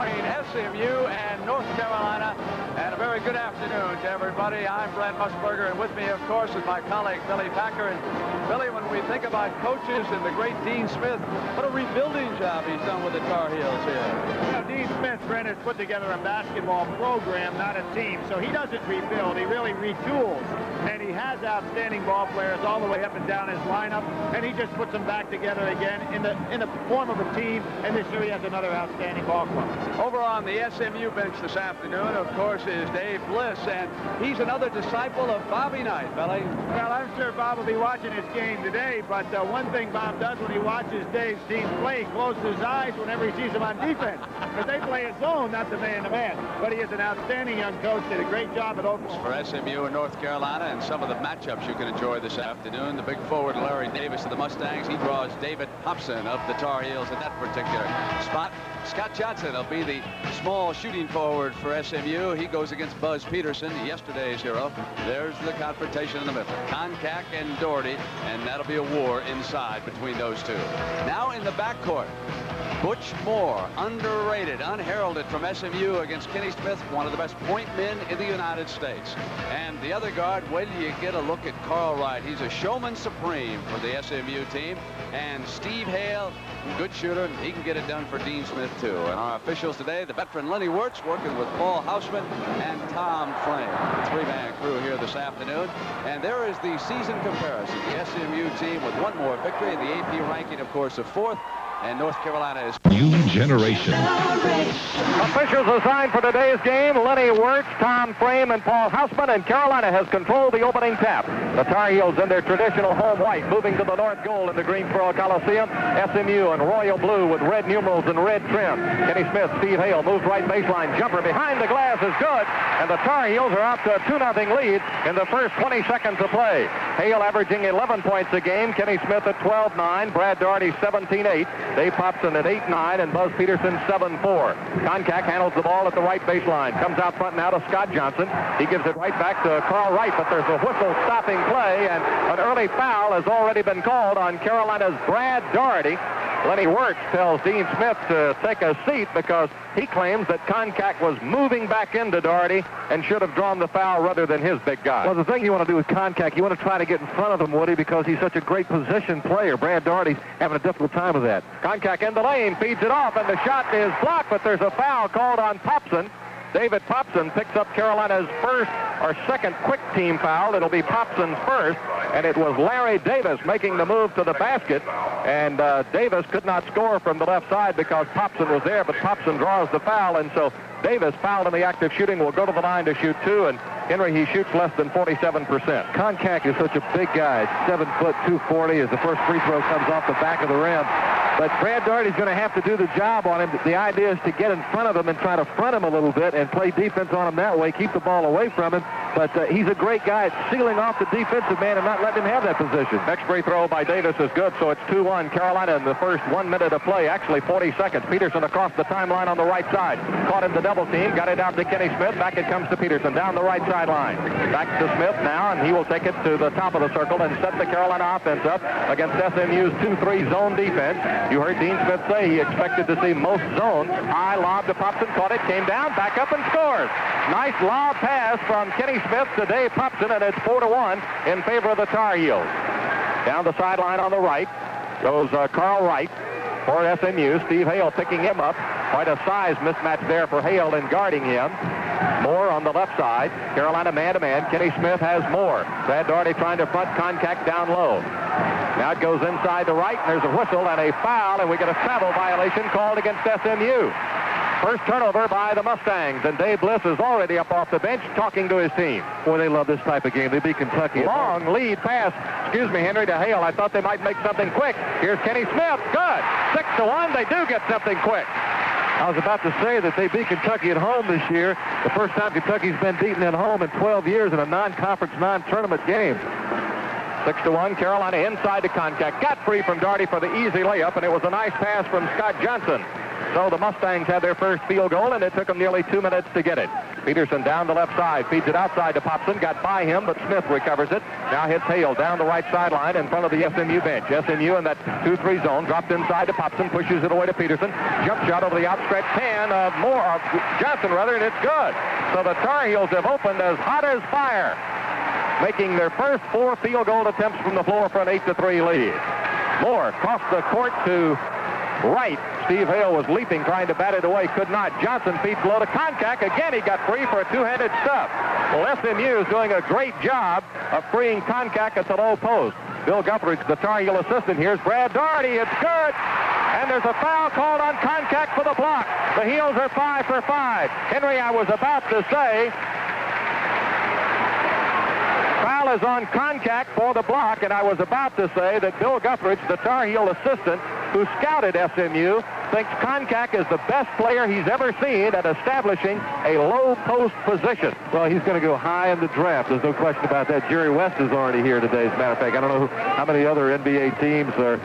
between SMU and North Carolina. And a very good afternoon to everybody. I'm Brad Musburger, and with me, of course, is my colleague, Billy Packer. And Billy, when we think about coaches and the great Dean Smith, what a rebuilding job he's done with the Tar Heels here. Now, Dean Smith, Brent, has put together a basketball program, not a team. So he doesn't rebuild, he really retools. And he has outstanding ball players all the way up and down his lineup, and he just puts them back together again in the form of a team. And this year he has another outstanding ball club. Over on the SMU bench this afternoon, of course, is Dave Bliss, and he's another disciple of Bobby Knight, Billy. Well, I'm sure Bob will be watching this game today, but one thing Bob does when he watches Dave's team play, he closes his eyes whenever he sees them on defense, because they play a zone, not the man-to-man. But he is an outstanding young coach, did a great job at Oklahoma. For SMU and North Carolina, and some of the matchups you can enjoy this afternoon, the big forward Larry Davis of the Mustangs, he draws David Hobson of the Tar Heels at that particular spot. Scott Johnson will be the small shooting forward for SMU. He goes against Buzz Peterson, yesterday's hero. There's the confrontation in the middle. Concac and Doherty, and that'll be a war inside between those two. Now in the backcourt, Butch Moore, underrated, unheralded from SMU against Kenny Smith, one of the best point men in the United States. And the other guard, wait till you get a look at Carl Wright. He's a showman supreme for the SMU team. And Steve Hale, good shooter, he can get it done for Dean Smith too. And our officials today, the veteran Lenny Wirtz working with Paul Hausman and Tom Flame. Three-man crew here this afternoon. And there is the season comparison. The SMU team with one more victory, the AP ranking, of course, of 4th. And North Carolina is new generation. Officials assigned for today's game, Lenny Wirtz, Tom Frame, and Paul Hausman, and Carolina has controlled the opening tap. The Tar Heels in their traditional home white, moving to the north goal in the Greensboro Coliseum. SMU in royal blue with red numerals and red trim. Kenny Smith, Steve Hale moves right baseline. Jumper behind the glass is good, and the Tar Heels are up to a 2-0 lead in the first 20 seconds of play. Hale averaging 11 points a game, Kenny Smith at 12-9, Brad Doherty 17-8. Dave Popson at 8-9 and Buzz Peterson 7-4. Concac handles the ball at the right baseline. Comes out front now to Scott Johnson. He gives it right back to Carl Wright, but there's a whistle stopping play, and an early foul has already been called on Carolina's Brad Doherty. Lenny Wirtz tells Dean Smith to take a seat because he claims that Concac was moving back into Doherty and should have drawn the foul rather than his big guy. Well, the thing you want to do with Concac, you want to try to get in front of him, Woody, because he's such a great position player. Brad Doherty's having a difficult time with that. Concac in the lane, feeds it off, and the shot is blocked, but there's a foul called on Popson. David Popson picks up Carolina's first or second quick team foul. It'll be Popson's first, and it was Larry Davis making the move to the basket, and Davis could not score from the left side because Popson was there, but Popson draws the foul, and so Davis, fouled in the act of shooting, will go to the line to shoot 2, and Henry, he shoots less than 47%. Concac is such a big guy, 7 foot 240 as the first free throw comes off the back of the rim. But Brad Doherty's going to have to do the job on him. The idea is to get in front of him and try to front him a little bit and play defense on him that way, keep the ball away from him. But he's a great guy at sealing off the defensive man and not letting him have that position. Next free throw by Davis is good, so it's 2-1 Carolina in the first 1 minute of play, actually 40 seconds. Peterson across the timeline on the right side. Caught in the double team, got it out to Kenny Smith. Back it comes to Peterson down the right sideline. Back to Smith now, and he will take it to the top of the circle and set the Carolina offense up against SMU's 2-3 zone defense. You heard Dean Smith say he expected to see most zone. High lob to Popson, caught it, came down, back up and scores. Nice lob pass from Kenny Smith to Dave Popson, and it's 4-1 in favor of the Tar Heels. Down the sideline on the right goes Carl Wright for SMU. Steve Hale picking him up. Quite a size mismatch there for Hale in guarding him. Moore on the left side. Carolina man-to-man. Kenny Smith has Moore. Brad Doherty trying to front Concac down low. Now it goes inside the right, and there's a whistle and a foul, and we get a travel violation called against SMU. First turnover by the Mustangs, and Dave Bliss is already up off the bench talking to his team. Boy, they love this type of game. They beat Kentucky. Long lead pass, Henry to Hale. I thought they might make something quick. Here's Kenny Smith. Good. 6-1. They do get something quick. I was about to say that they beat Kentucky at home this year. The first time Kentucky's been beaten at home in 12 years in a non-conference, non-tournament game. 6-1, Carolina inside to Concac. Got free from Doherty for the easy layup, and it was a nice pass from Scott Johnson. So the Mustangs had their first field goal, and it took them nearly 2 minutes to get it. Peterson down the left side, feeds it outside to Popson, got by him, but Smith recovers it. Now hits Hale down the right sideline in front of the SMU bench. SMU in that 2-3 zone, dropped inside to Popson, pushes it away to Peterson. Jump shot over the outstretched hand of Johnson, and it's good. So the Tar Heels have opened as hot as fire, making their first 4 field goal attempts from the floor for an 8-3 lead. Moore crossed the court to right. Steve Hale was leaping, trying to bat it away, could not. Johnson feeds low to Koncak. Again, he got free for a two-handed stuff. Well, SMU is doing a great job of freeing Koncak at the low post. Bill Guthridge, the Tar Heel assistant, here's Brad Doherty. It's good. And there's a foul called on Koncak for the block. The Heels are 5 for 5. Henry, I was about to say, foul is on Koncak for the block, and I was about to say that Bill Guthridge, the Tar Heel assistant, who scouted SMU, thinks Koncak is the best player he's ever seen at establishing a low post position. Well, he's going to go high in the draft. There's no question about that. Jerry West is already here today, as a matter of fact. I don't know how many other NBA teams are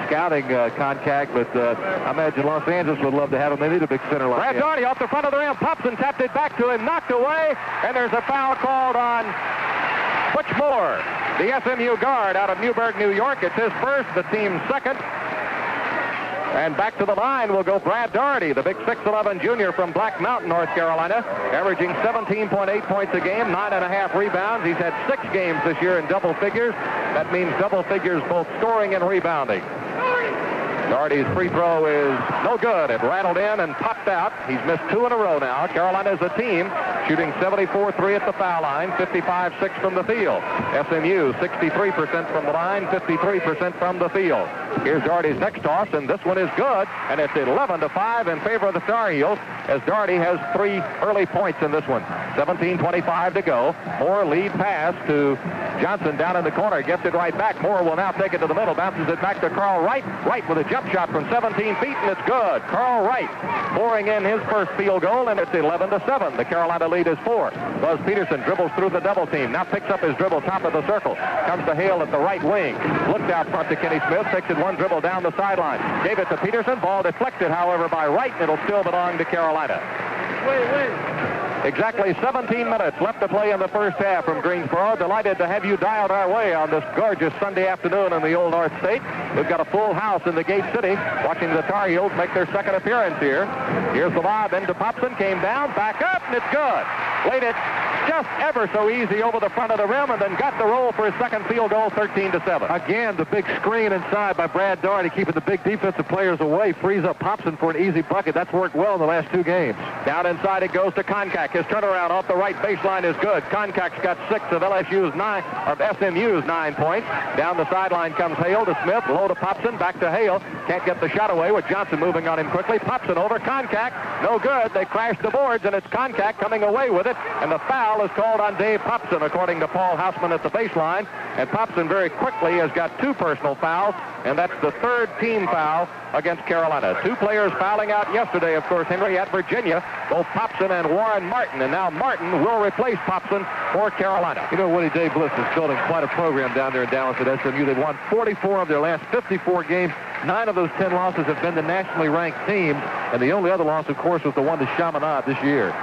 scouting Koncak, but I imagine Los Angeles would love to have him. They need a big center like Brad him. Doherty off the front of the rim. Popson tapped it back to him, knocked away, and there's a foul called on Butch Moore, the SMU guard out of Newburgh, New York. It's his first, the team's second. And back to the line will go Brad Doherty, the big 6'11 junior from Black Mountain, North Carolina, averaging 17.8 points a game, 9.5 rebounds. He's had 6 games this year in double figures. That means double figures both scoring and rebounding. Doherty's free throw is no good. It rattled in and popped out. He's missed 2 in a row now. Carolina is a team shooting 74-3 at the foul line, 55-6 from the field. SMU 63% from the line, 53% from the field. Here's Doherty's next toss, and this one is good, and it's 11-5 in favor of the Tar Heels, as Doherty has 3 early points in this one. 17:25 to go. Moore lead pass to Johnson down in the corner, gets it right back. Moore will now take it to the middle, bounces it back to Carl Wright. Wright with a jump shot from 17 feet, and it's good. Carl Wright pouring in his first field goal, and it's 11-7. The Carolina lead is 4. Buzz Peterson dribbles through the double team, now picks up his dribble top of the circle, comes to Hale at the right wing, looked out front to Kenny Smith, takes it one dribble down the sideline, gave it to Peterson. Ball deflected, however, by Wright. It'll still belong to Carolina. Exactly 17 minutes left to play in the first half from Greensboro. Delighted to have you dialed our way on this gorgeous Sunday afternoon in the Old North State. We've got a full house in the Gate City watching the Tar Heels make their second appearance here. Here's the lob into Popson, came down, back up, and it's good. Laid it just ever so easy over the front of the rim, and then got the roll for his second field goal, 13-7. Again, the big screen inside by Brad Doherty, keeping the big defensive players away, frees up Popson for an easy bucket. That's worked well in the last 2 games. Down inside it goes to Koncak. His turnaround off the right baseline is good. Koncak's got 6 of SMU's 9 points. Down the sideline comes Hale to Smith, low to Popson, back to Hale. Can't get the shot away with Johnson moving on him quickly. Popson over Koncak. No good. They crash the boards, and it's Koncak coming away with it, and the foul is called on Dave Popson, according to Paul Hausman at the baseline. And Popson very quickly has got 2 personal fouls, and that's the 3rd team foul against Carolina. 2 players fouling out yesterday, of course, Henry, at Virginia, both Popson and Warren Martin. And now Martin will replace Popson for Carolina. You know, Woody, Dave Bliss is building quite a program down there in Dallas at SMU. They've won 44 of their last 54 games. 9 of those 10 losses have been to nationally ranked teams, and the only other loss, of course, was the one to Chaminade this year.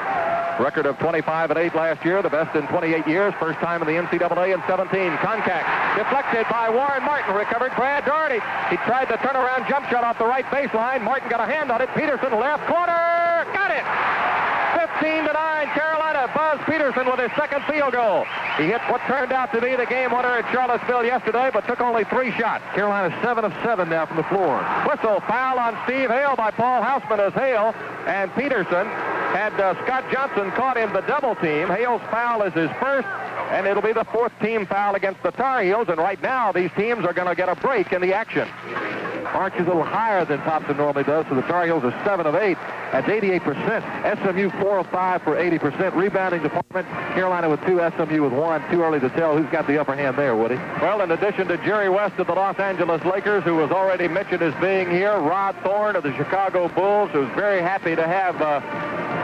Record of 25-8 last year, the best in 28 years. First time in the NCAA in 17. Koncak deflected by Warren Martin. Recovered Brad Doherty. He tried the turnaround jump shot off the right baseline. Martin got a hand on it. Peterson left corner. Got it. 15-9 Carolina. Buzz Peterson with his second field goal. He hit what turned out to be the game winner at Charlottesville yesterday, but took only 3 shots. Carolina 7 of 7 now from the floor. Whistle, foul on Steve Hale by Paul Hausman as Hale and Peterson had Scott Johnson caught in the double team. Hale's foul is his first, and it'll be the 4th team foul against the Tar Heels, and right now these teams are going to get a break in the action. Arch is a little higher than Popson normally does, so the Tar Heels are 7 of 8. That's 88%. SMU 4 of 5 for 80%. Rebounding department, Carolina with 2, SMU with 1. Too early to tell who's got the upper hand there, Woody. Well, in addition to Jerry West of the Los Angeles Lakers, who was already mentioned as being here, Rod Thorne of the Chicago Bulls, who's very happy to have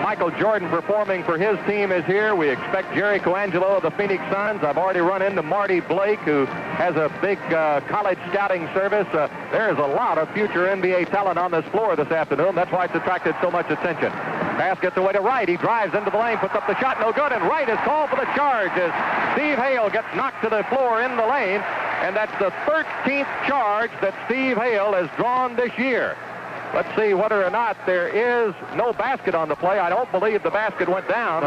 Michael Jordan performing for his team, is here. We expect Jerry Coangelo of the Phoenix Suns. I've already run into Marty Blake, who has a big college scouting service. There is a lot of future NBA talent on this floor this afternoon. That's why it's attracted so much attention. Pass gets away to Wright. He drives into the lane, puts up the shot, no good, and Wright is called for the charge as Steve Hale gets knocked to the floor in the lane, and that's the 13th charge that Steve Hale has drawn this year. Let's see whether or not there is no basket on the play. I don't believe the basket went down.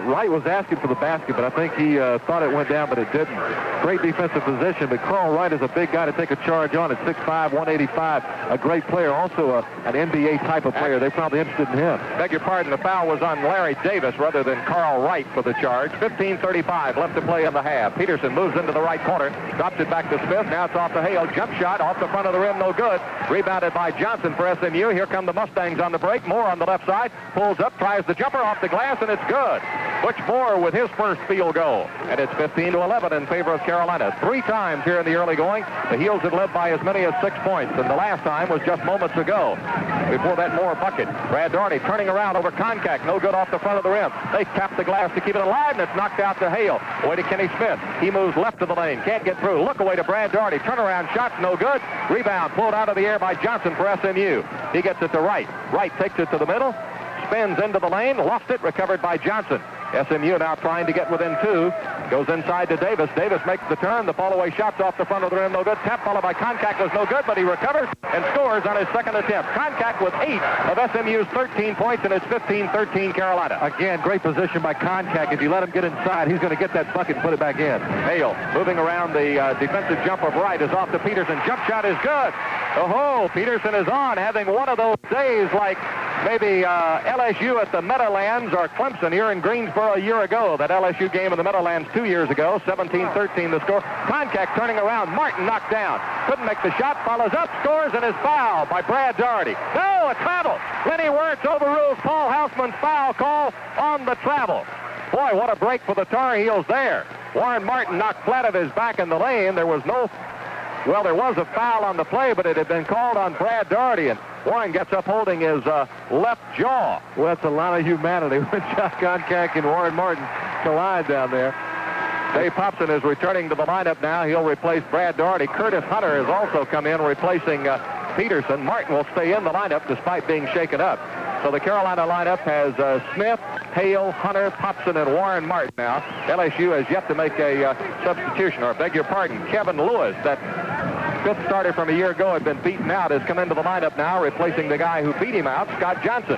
Wright was asking for the basket, but I think he thought it went down, but it didn't. Great defensive position, but Carl Wright is a big guy to take a charge on at 6'5", 185. A great player, also an NBA type of player. They're probably interested in him. Beg your pardon, the foul was on Larry Davis rather than Carl Wright for the charge. 15:35 left to play in the half. Peterson moves into the right corner, drops it back to Smith. Now it's off to Hale. Jump shot off the front of the rim, no good. Rebounded by Johnson for SMU. Here come the Mustangs on the break. Moore on the left side. Pulls up, tries the jumper off the glass, and it's good. Butch Moore with his first field goal. And it's 15-11 in favor of Carolina. 3 times here in the early going, the Heels had led by as many as 6 points. And the last time was just moments ago. Before that Moore bucket. Brad Daugherty turning around over Concac. No good off the front of the rim. They tap the glass to keep it alive, and it's knocked out to Hale. Away to Kenny Smith. He moves left of the lane. Can't get through. Look away to Brad Daugherty. Turnaround shots, no good. Rebound pulled out of the air by Johnson for SMU. He gets it to Wright. Wright takes it to the middle, spins into the lane, lost it, recovered by Johnson. SMU now trying to get within 2. Goes inside to Davis. Davis makes the turn. The fall-away shot's off the front of the rim, no good. Tap followed by Concac was no good, but he recovers and scores on his second attempt. Concac with 8 of SMU's 13 points, and it's 15-13 Carolina. Again, great position by Concac. If you let him get inside, he's going to get that bucket and put it back in. Hale moving around the defensive jump of Wright is off to Peterson. Jump shot is good. Oh, Peterson is on, having one of those days like maybe LSU at the Meadowlands or Clemson here in Greensboro a year ago. That LSU game in the Meadowlands 2 years ago, 17-13 the score. Concac turning around. Martin knocked down. Couldn't make the shot. Follows up, scores, and is fouled by Brad Daugherty. No, a travel. Lenny Wirtz overrules Paul Houseman's foul call on the travel. Boy, what a break for the Tar Heels there. Warren Martin knocked flat of his back in the lane. There was a foul on the play, but it had been called on Brad Daugherty, and Warren gets up holding his left jaw. Well, that's a lot of humanity when Chuck Concac and Warren Martin collide down there. Dave Popson is returning to the lineup now. He'll replace Brad Daugherty. Curtis Hunter has also come in replacing Peterson. Martin will stay in the lineup despite being shaken up. So the Carolina lineup has Smith, Hale, Hunter, Popson, and Warren Martin now. LSU has yet to make a substitution, or beg your pardon, Kevin Lewis, that 5th starter from a year ago, had been beaten out, has come into the lineup now, replacing the guy who beat him out, Scott Johnson.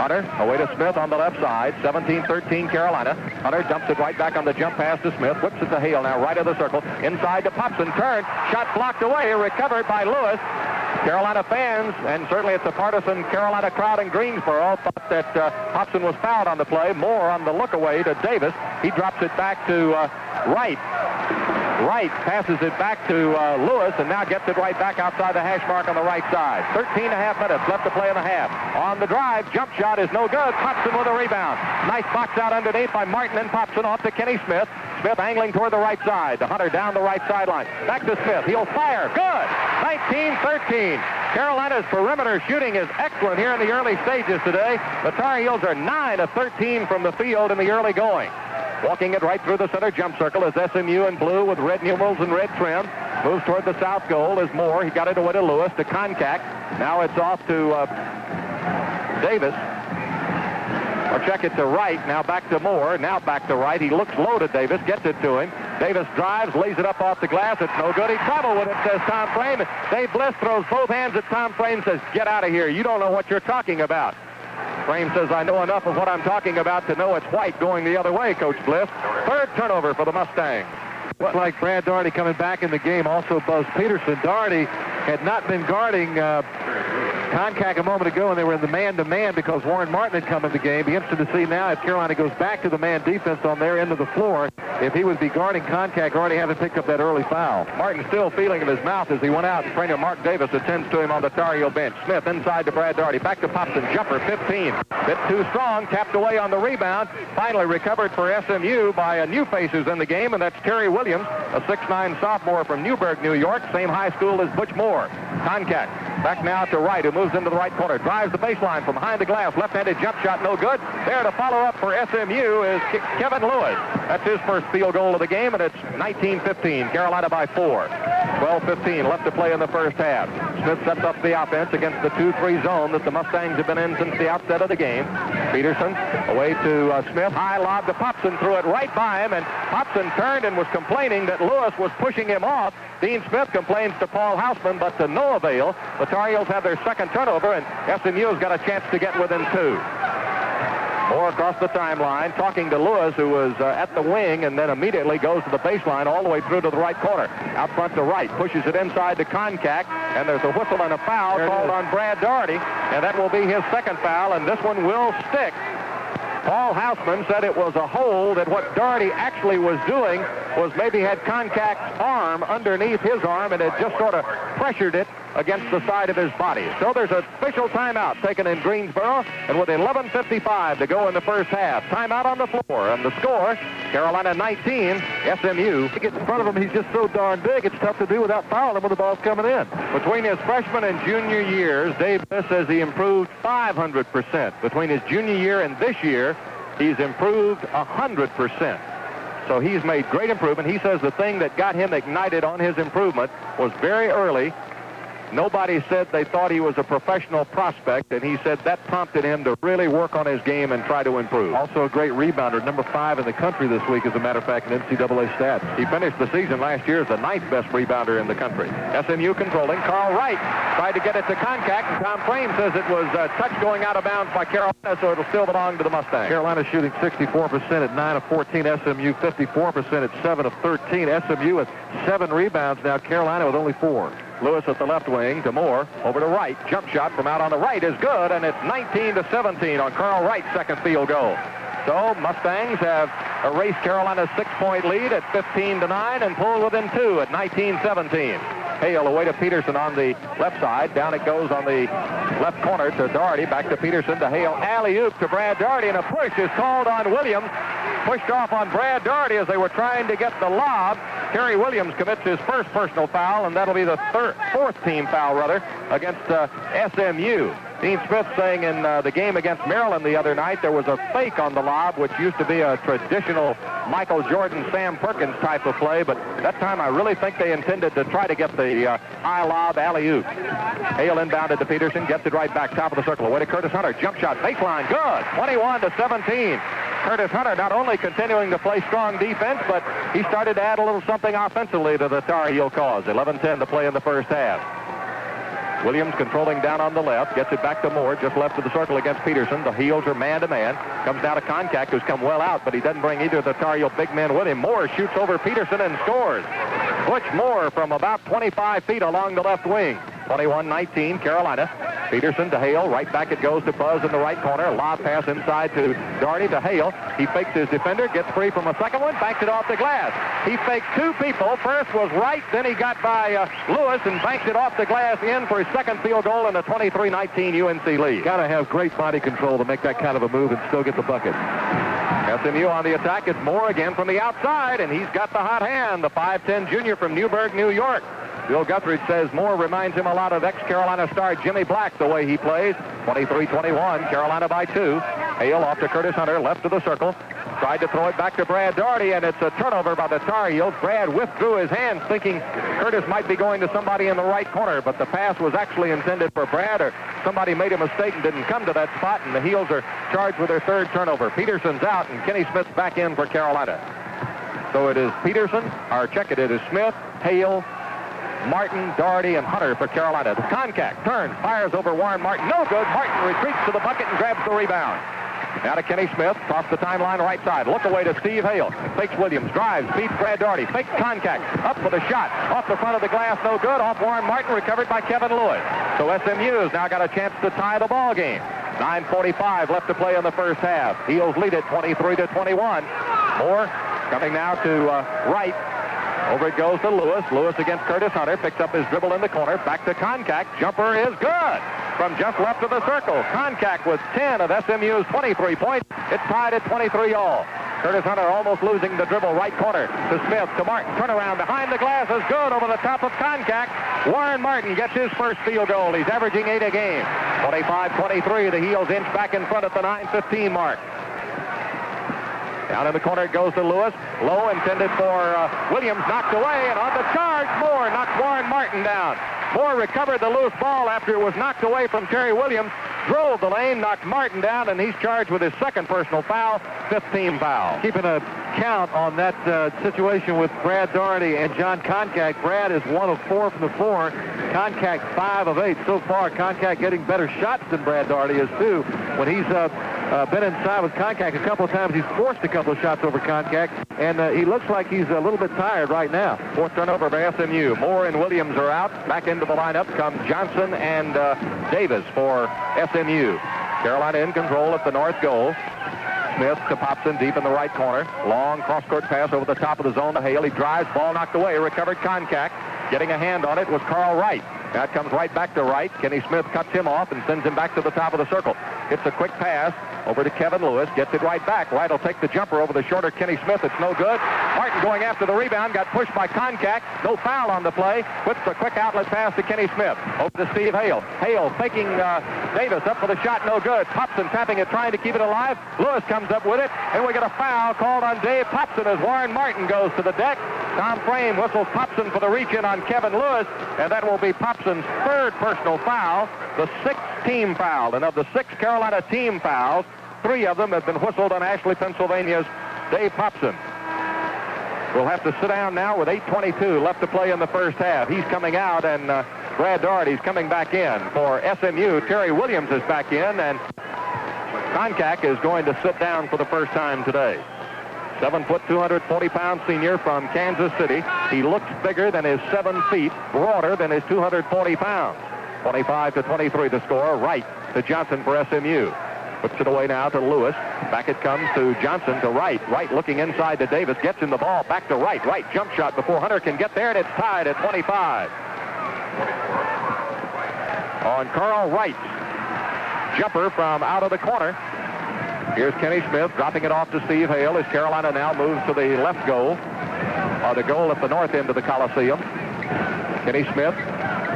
Hunter away to Smith on the left side. 17-13 Carolina. Hunter dumps it right back on the jump pass to Smith. Whips it to Hale now, right of the circle. Inside to Popson. Turn. Shot blocked away. Recovered by Lewis. Carolina fans, and certainly it's a partisan Carolina crowd in Greensboro, thought that Popson was fouled on the play. Moore on the look away to Davis. He drops it back to Wright. Wright passes it back to Lewis, and now gets it right back outside the hash mark on the right side. 13.5 minutes left to play in the half. On the drive, jump shot is no good. Popson with a rebound. Nice box out underneath by Martin and Popson off to Kenny Smith. Smith angling toward the right side. The Hunter down the right sideline. Back to Smith. He'll fire. Good. 19-13. Carolina's perimeter shooting is excellent here in the early stages today. The Tar Heels are 9 of 13 from the field in the early going. Walking it right through the center jump circle is SMU in blue with red numerals and red trim. Moves toward the south goal is Moore. He got it away to Lewis, to Concac. Now it's off to Davis. Or check it to Wright. Now back to Moore. Now back to Wright. He looks low to Davis. Gets it to him. Davis drives, lays it up off the glass. It's no good. He traveled with it, says Tom Frame. Dave Bliss throws both hands at Tom Frame, says, get out of here. You don't know what you're talking about. Frame says, I know enough of what I'm talking about to know it's White going the other way, Coach Bliss. 3rd turnover for the Mustangs. Looks like Brad Daugherty coming back in the game also buzzed Peterson. Daugherty had not been guarding contact a moment ago, and they were in the man-to-man because Warren Martin had come in the game. Be interested to see now if Carolina goes back to the man defense on their end of the floor, if he would be guarding contact, already having picked up that early foul. Martin still feeling in his mouth as he went out. Trainer Mark Davis attends to him on the Tar Heel bench. Smith inside to Brad Daugherty. Back to Popson. Jumper, 15. Bit too strong. Tapped away on the rebound. Finally recovered for SMU by a new face who's in the game, and that's Terry Williams, a 6'9" sophomore from Newburgh, New York, same high school as Butch Moore. Contact. Back now to Wright, who moves into the right corner. Drives the baseline from behind the glass. Left-handed jump shot, no good. There to follow up for SMU is Kevin Lewis. That's his first field goal of the game, and it's 19-15. Carolina by 4. 12-15 left to play in the first half. Smith sets up the offense against the 2-3 zone that the Mustangs have been in since the outset of the game. Peterson away to Smith. High lob to Popson. Threw it right by him, and Popson turned and was complaining that Lewis was pushing him off. Dean Smith complains to Paul Houseman, but to no avail. The Tar Heels have their second turnover, and SMU's got a chance to get within 2. Moore across the timeline, talking to Lewis, who was at the wing, and then immediately goes to the baseline all the way through to the right corner. Out front to Wright, pushes it inside to Concact, and there's a whistle and a foul called on Brad Daugherty, and that will be his second foul, and this one will stick. Paul Houseman said it was a hold, that what Daugherty actually was doing was maybe had Concact's arm underneath his arm, and it just sort of pressured it against the side of his body. So there's an official timeout taken in Greensboro, and with 11:55 to go in the first half, timeout on the floor, and the score, Carolina 19, SMU. To get in front of him, he's just so darn big, it's tough to do without fouling him when the ball's coming in. Between his freshman and junior years, Dave Smith says he improved 500%. Between his junior year and this year, he's improved 100%. So he's made great improvement. He says the thing that got him ignited on his improvement was very early. Nobody said they thought he was a professional prospect, and he said that prompted him to really work on his game and try to improve. Also a great rebounder, number 5 in the country this week, as a matter of fact, in NCAA stats. He finished the season last year as the 9th best rebounder in the country. SMU controlling. Carl Wright tried to get it to Concact, and Tom Frame says it was a touch going out of bounds by Carolina, so it'll still belong to the Mustangs. Carolina shooting 64% at 9 of 14. SMU 54% at 7 of 13. SMU with 7 rebounds now. Carolina with only 4. Lewis at the left wing to Moore. Over to Wright. Jump shot from out on the right is good, and it's 19-17 on Carl Wright's second field goal. So Mustangs have erased Carolina's 6-point lead at 15-9 and pulled within 2 at 19-17. Hale away to Peterson on the left side. Down it goes on the left corner to Daugherty. Back to Peterson to Hale. Alley-oop to Brad Daugherty, and a push is called on Williams. Pushed off on Brad Daugherty as they were trying to get the lob. Terry Williams commits his first personal foul, and that'll be the fourth team foul, against SMU. Dean Smith saying in the game against Maryland the other night there was a fake on the lob, which used to be a traditional Michael Jordan, Sam Perkins type of play, but that time I really think they intended to try to get the high lob alley-oop. Hale inbounded to Peterson, gets it right back, top of the circle, away to Curtis Hunter. Jump shot, baseline, good, 21-17. Curtis Hunter not only continuing to play strong defense, but he started to add a little something offensively to the Tar Heel cause. 11-10 to play in the first half. Williams controlling down on the left, gets it back to Moore, just left of the circle against Peterson. The Heels are man-to-man. Comes down to Concact, who's come well out, but he doesn't bring either of the Tar Heel big men with him. Moore shoots over Peterson and scores. Butch Moore from about 25 feet along the left wing. 21-19, Carolina. Peterson to Hale. Right back it goes to Buzz in the right corner. Lob pass inside to Daugherty to Hale. He fakes his defender, gets free from a second one, banks it off the glass. He faked 2 people. First was Wright, then he got by Lewis and banks it off the glass in for his second field goal in the 23-19 UNC lead. Got to have great body control to make that kind of a move and still get the bucket. SMU on the attack. It's Moore again from the outside, and he's got the hot hand, the 5'10 junior from Newburgh, New York. Bill Guthridge says Moore reminds him a lot of ex-Carolina star Jimmy Black, the way he plays. 23-21, Carolina by 2. Hale off to Curtis Hunter, left of the circle. Tried to throw it back to Brad Daugherty, and it's a turnover by the Tar Heels. Brad withdrew his hands, thinking Curtis might be going to somebody in the right corner, but the pass was actually intended for Brad, or somebody made a mistake and didn't come to that spot, and the Heels are charged with their third turnover. Peterson's out, and Kenny Smith's back in for Carolina. So it is Peterson, or check it, it is Smith, Hale, Martin, Daugherty, and Hunter for Carolina. The Concact turns, fires over Warren Martin. No good. Martin retreats to the bucket and grabs the rebound. Now to Kenny Smith, across the timeline right side. Look away to Steve Hale. Fakes Williams, drives, beats Brad Daugherty. Fakes contact, up for the shot. Off the front of the glass, no good. Off Warren Martin, recovered by Kevin Lewis. So SMU's now got a chance to tie the ball game. 9:45 left to play in the first half. Heels lead it 23-21. Moore coming now to Wright. Over it goes to Lewis. Lewis against Curtis Hunter. Picks up his dribble in the corner. Back to Concack. Jumper is good. From just left of the circle. Concack with 10 of SMU's 23 points. It's tied at 23 all. Curtis Hunter almost losing the dribble. Right corner to Smith, to Martin. Turnaround behind the glass is good over the top of Concack. Warren Martin gets his first field goal. He's averaging 8 a game. 25-23. The Heels inch back in front at the 9:15 mark. Down in the corner it goes to Lewis. Low intended for Williams, knocked away, and on the charge, Moore knocked Warren Martin down. Moore recovered the loose ball after it was knocked away from Terry Williams, drove the lane, knocked Martin down, and he's charged with his second personal foul, 15 foul. Keeping a count on that situation with Brad Daugherty and John Concack. Brad is 1 of 4 from the floor. Concack 5 of 8 so far. Concack getting better shots than Brad Daugherty is too. When he's been inside with Concack a couple of times, he's forced a couple of shots over Concack, and he looks like he's a little bit tired right now. Fourth turnover by SMU. Moore and Williams are out. Back into the lineup come Johnson and Davis for SMU. Carolina in control at the north goal. Smith to Popson deep in the right corner. Long cross-court pass over the top of the zone to Hale. He drives, ball knocked away, recovered Concack. Getting a hand on it was Carl Wright. That comes right back to Wright. Kenny Smith cuts him off and sends him back to the top of the circle. It's a quick pass over to Kevin Lewis. Gets it right back. Wright will take the jumper over the shorter Kenny Smith. It's no good. Martin going after the rebound. Got pushed by Concack. No foul on the play. Puts a quick outlet pass to Kenny Smith. Over to Steve Hale. Hale faking Davis up for the shot. No good. Popson tapping it, trying to keep it alive. Lewis comes up with it. And we get a foul called on Dave Popson as Warren Martin goes to the deck. Tom Frame whistles Popson for the reach-in on Kevin Lewis. And that will be Popson's third personal foul. The 6th team foul. And of the 6 Carolina team fouls, 3 of them have been whistled on Ashley, Pennsylvania's Dave Popson. We'll have to sit down now with 8:22 left to play in the first half. He's coming out, and Brad Daugherty's coming back in. For SMU, Terry Williams is back in, and Concack is going to sit down for the first time today. 7 foot, 240-pound senior from Kansas City. He looks bigger than his 7 feet, broader than his 240 pounds. 25-23 the score. Wright to Johnson for SMU. Puts it away now to Lewis. Back it comes to Johnson to Wright. Wright looking inside to Davis. Gets him the ball. Back to Wright. Wright jump shot before Hunter can get there, and it's tied at 25. On Carl Wright's jumper from out of the corner. Here's Kenny Smith dropping it off to Steve Hale as Carolina now moves to the left goal. The goal at the north end of the Coliseum. Kenny Smith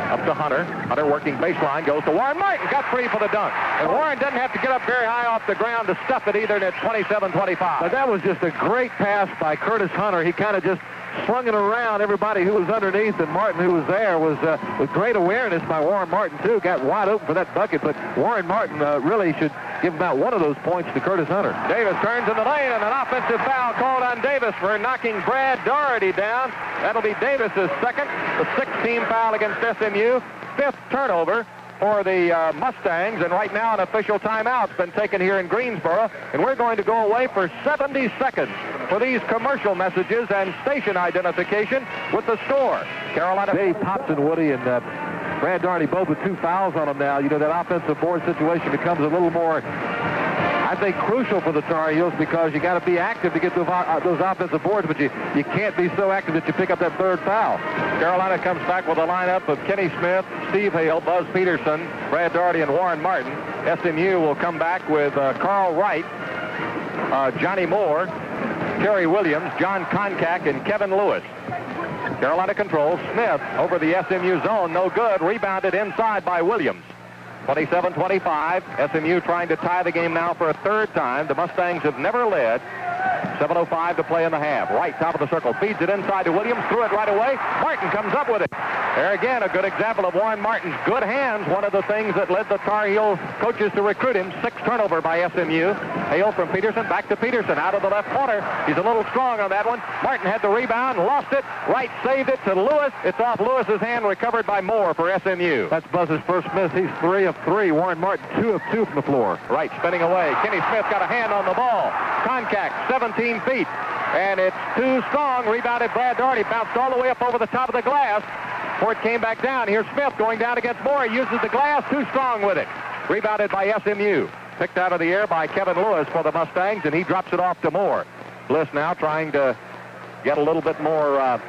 up to Hunter. Hunter working baseline, goes to Warren Martin. Got free for the dunk. And Warren doesn't have to get up very high off the ground to stuff it either, and it's 27-25. But that was just a great pass by Curtis Hunter. He kind of just slung it around everybody who was underneath, and Martin, who was there, was with great awareness by Warren Martin, too. Got wide open for that bucket, but Warren Martin really should give about one of those points to Curtis Hunter. Davis turns in the lane, and an offensive foul called on Davis for knocking Brad Daugherty down. That'll be Davis's second, the 6th team foul against SMU. 5th turnover for the Mustangs, and right now an official timeout's been taken here in Greensboro, and we're going to go away for 70 seconds for these commercial messages and station identification with the score. Carolina. Dave Popson, Woody, and Brad Daugherty both with 2 fouls on them now. You know, that offensive board situation becomes a little more, I think, crucial for the Tar Heels, because you got to be active to get those offensive boards, but you can't be so active that you pick up that 3rd foul. Carolina comes back with a lineup of Kenny Smith, Steve Hale, Buzz Peterson, Brad Daugherty, and Warren Martin. SMU will come back with Carl Wright, Johnny Moore, Terry Williams, John Concack, and Kevin Lewis. Carolina controls. Smith over the SMU zone, no good. Rebounded inside by Williams. 27-25. SMU trying to tie the game now for a 3rd time. The Mustangs have never led. 7:05 to play in the half. Wright, top of the circle, feeds it inside to Williams, threw it right away. Martin comes up with it. There again, a good example of Warren Martin's good hands. One of the things that led the Tar Heel coaches to recruit him. 6 turnover by SMU. Hale from Peterson, back to Peterson, out of the left corner. He's a little strong on that one. Martin had the rebound, lost it. Wright saved it to Lewis. It's off Lewis's hand, recovered by Moore for SMU. That's Buzz's first miss. He's 3 of 3. Warren Martin 2 of 2 from the floor. Wright spinning away. Kenny Smith got a hand on the ball. Contact, 17 feet. And it's too strong. Rebounded Brad Daugherty. Bounced all the way up over the top of the glass. Before it came back down. Here's Smith going down against Moore. He uses the glass. Too strong with it. Rebounded by SMU. Picked out of the air by Kevin Lewis for the Mustangs, and he drops it off to Moore. Bliss now trying to get a little bit more a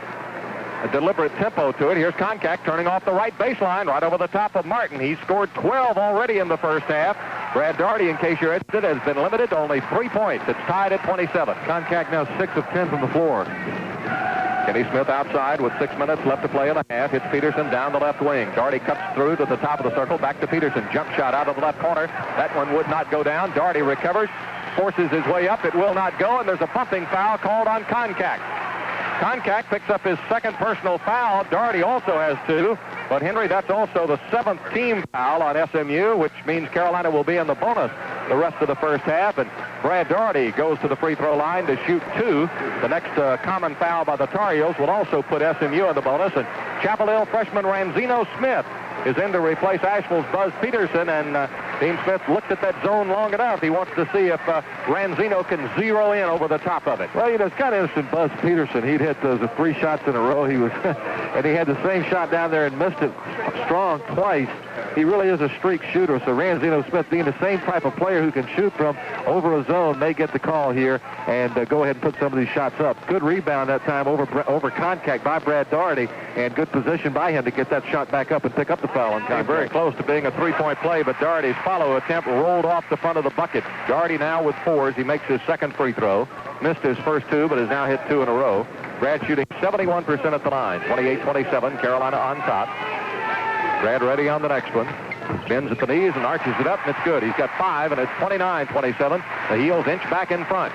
deliberate tempo to it. Here's Concac turning off the right baseline right over the top of Martin. He's scored 12 already in the first half. Brad Daugherty, in case you're interested, has been limited to only 3 points. It's tied at 27. Concac now 6 of 10 from the floor. Kenny Smith outside with 6 minutes left to play in the half. Hits Peterson down the left wing. Daugherty cuts through to the top of the circle. Back to Peterson. Jump shot out of the left corner. That one would not go down. Daugherty recovers. Forces his way up. It will not go, and there's a bumping foul called on Concac. Concac picks up his second personal foul. Daugherty also has 2. But, Henry, that's also the 7th team foul on SMU, which means Carolina will be in the bonus the rest of the first half. And Brad Daugherty goes to the free throw line to shoot 2. The next common foul by the Tar Heels will also put SMU in the bonus. And Chapel Hill freshman Ranzino Smith is in to replace Asheville's Buzz Peterson, and Dean Smith looked at that zone long enough. He wants to see if Ranzino can zero in over the top of it. Well, you know, it's kind of interesting. Buzz Peterson, he'd hit those 3 shots in a row. He was, and he had the same shot down there and missed it strong twice. He really is a streak shooter. So Ranzino Smith, being the same type of player who can shoot from over a zone, may get the call here and go ahead and put some of these shots up. Good rebound that time over Concac by Brad Daugherty, and good position by him to get that shot back up and pick up the foul on Concac. Very close to being a 3-point play, but Daugherty's follow attempt rolled off the front of the bucket. Daugherty now with 4s. He makes his second free throw. Missed his first 2, but has now hit 2 in a row. Brad shooting 71% at the line. 28-27, Carolina on top. Brad ready on the next one. Bends at the knees and arches it up, and it's good. He's got 5, and it's 29-27. The Heels inch back in front.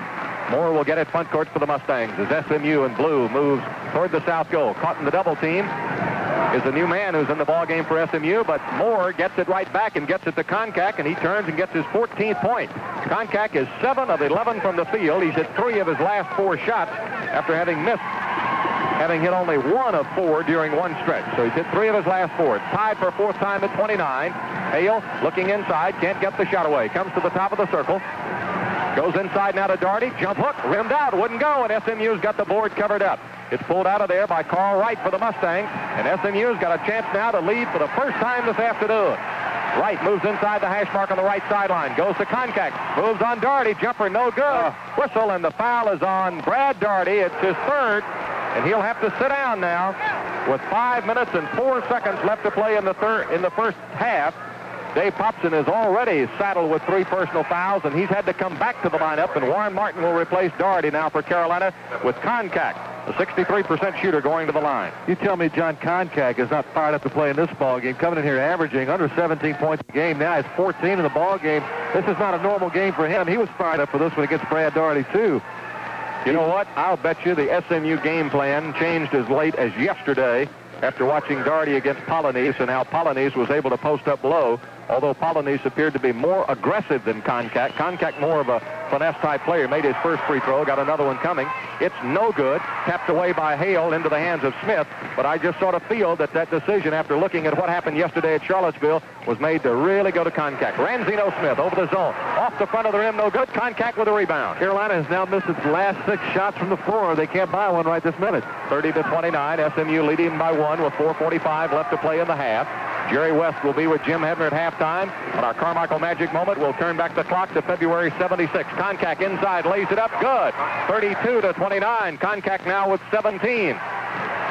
Moore will get it front court for the Mustangs as SMU in blue moves toward the south goal. Caught in the double team is a new man who's in the ball game for SMU, but Moore gets it right back and gets it to Concac, and he turns and gets his 14th point. Concac is 7 of 11 from the field. He's hit 3 of his last 4 shots after having hit only 1 of 4 during one stretch. So he's hit 3 of his last 4. It's tied for 4th time at 29. Hale looking inside, can't get the shot away. Comes to the top of the circle. Goes inside now to Daugherty. Jump hook, rimmed out, wouldn't go, and SMU's got the board covered up. It's pulled out of there by Carl Wright for the Mustangs, and SMU's got a chance now to lead for the first time this afternoon. Wright moves inside the hash mark on the right sideline. Goes to Concac. Moves on Daugherty. Jumper no good. Whistle, and the foul is on Brad Daugherty. It's his 3rd, and he'll have to sit down now with 5 minutes and 4 seconds left to play in the first half. Dave Popson is already saddled with 3 personal fouls, and he's had to come back to the lineup, and Warren Martin will replace Daugherty now for Carolina with Concac, a 63% shooter, going to the line. You tell me John Concac is not fired up to play in this ball game, coming in here averaging under 17 points a game. Now he's 14 in the ball game. This is not a normal game for him. He was fired up for this one against Brad Daugherty, too. You know what? I'll bet you the SMU game plan changed as late as yesterday after watching Daugherty against Polynice and how Polynice was able to post up low, although Polynice appeared to be more aggressive than Concac. Concac more of a finesse-type player. Made his first free throw, got another one coming. It's no good. Tapped away by Hale into the hands of Smith, but I just sort of feel that decision, after looking at what happened yesterday at Charlottesville, was made to really go to Concac. Ranzino Smith over the zone. Off the front of the rim, no good. Concac with a rebound. Carolina has now missed its last 6 shots from the floor. They can't buy one right this minute. 30-29. SMU leading by 1 with 4:45 left to play in the half. Jerry West will be with Jim Hebner at halftime. On our Carmichael Magic moment, we'll turn back the clock to February 76. Concac inside, lays it up, good. 32-29. Concac now with 17.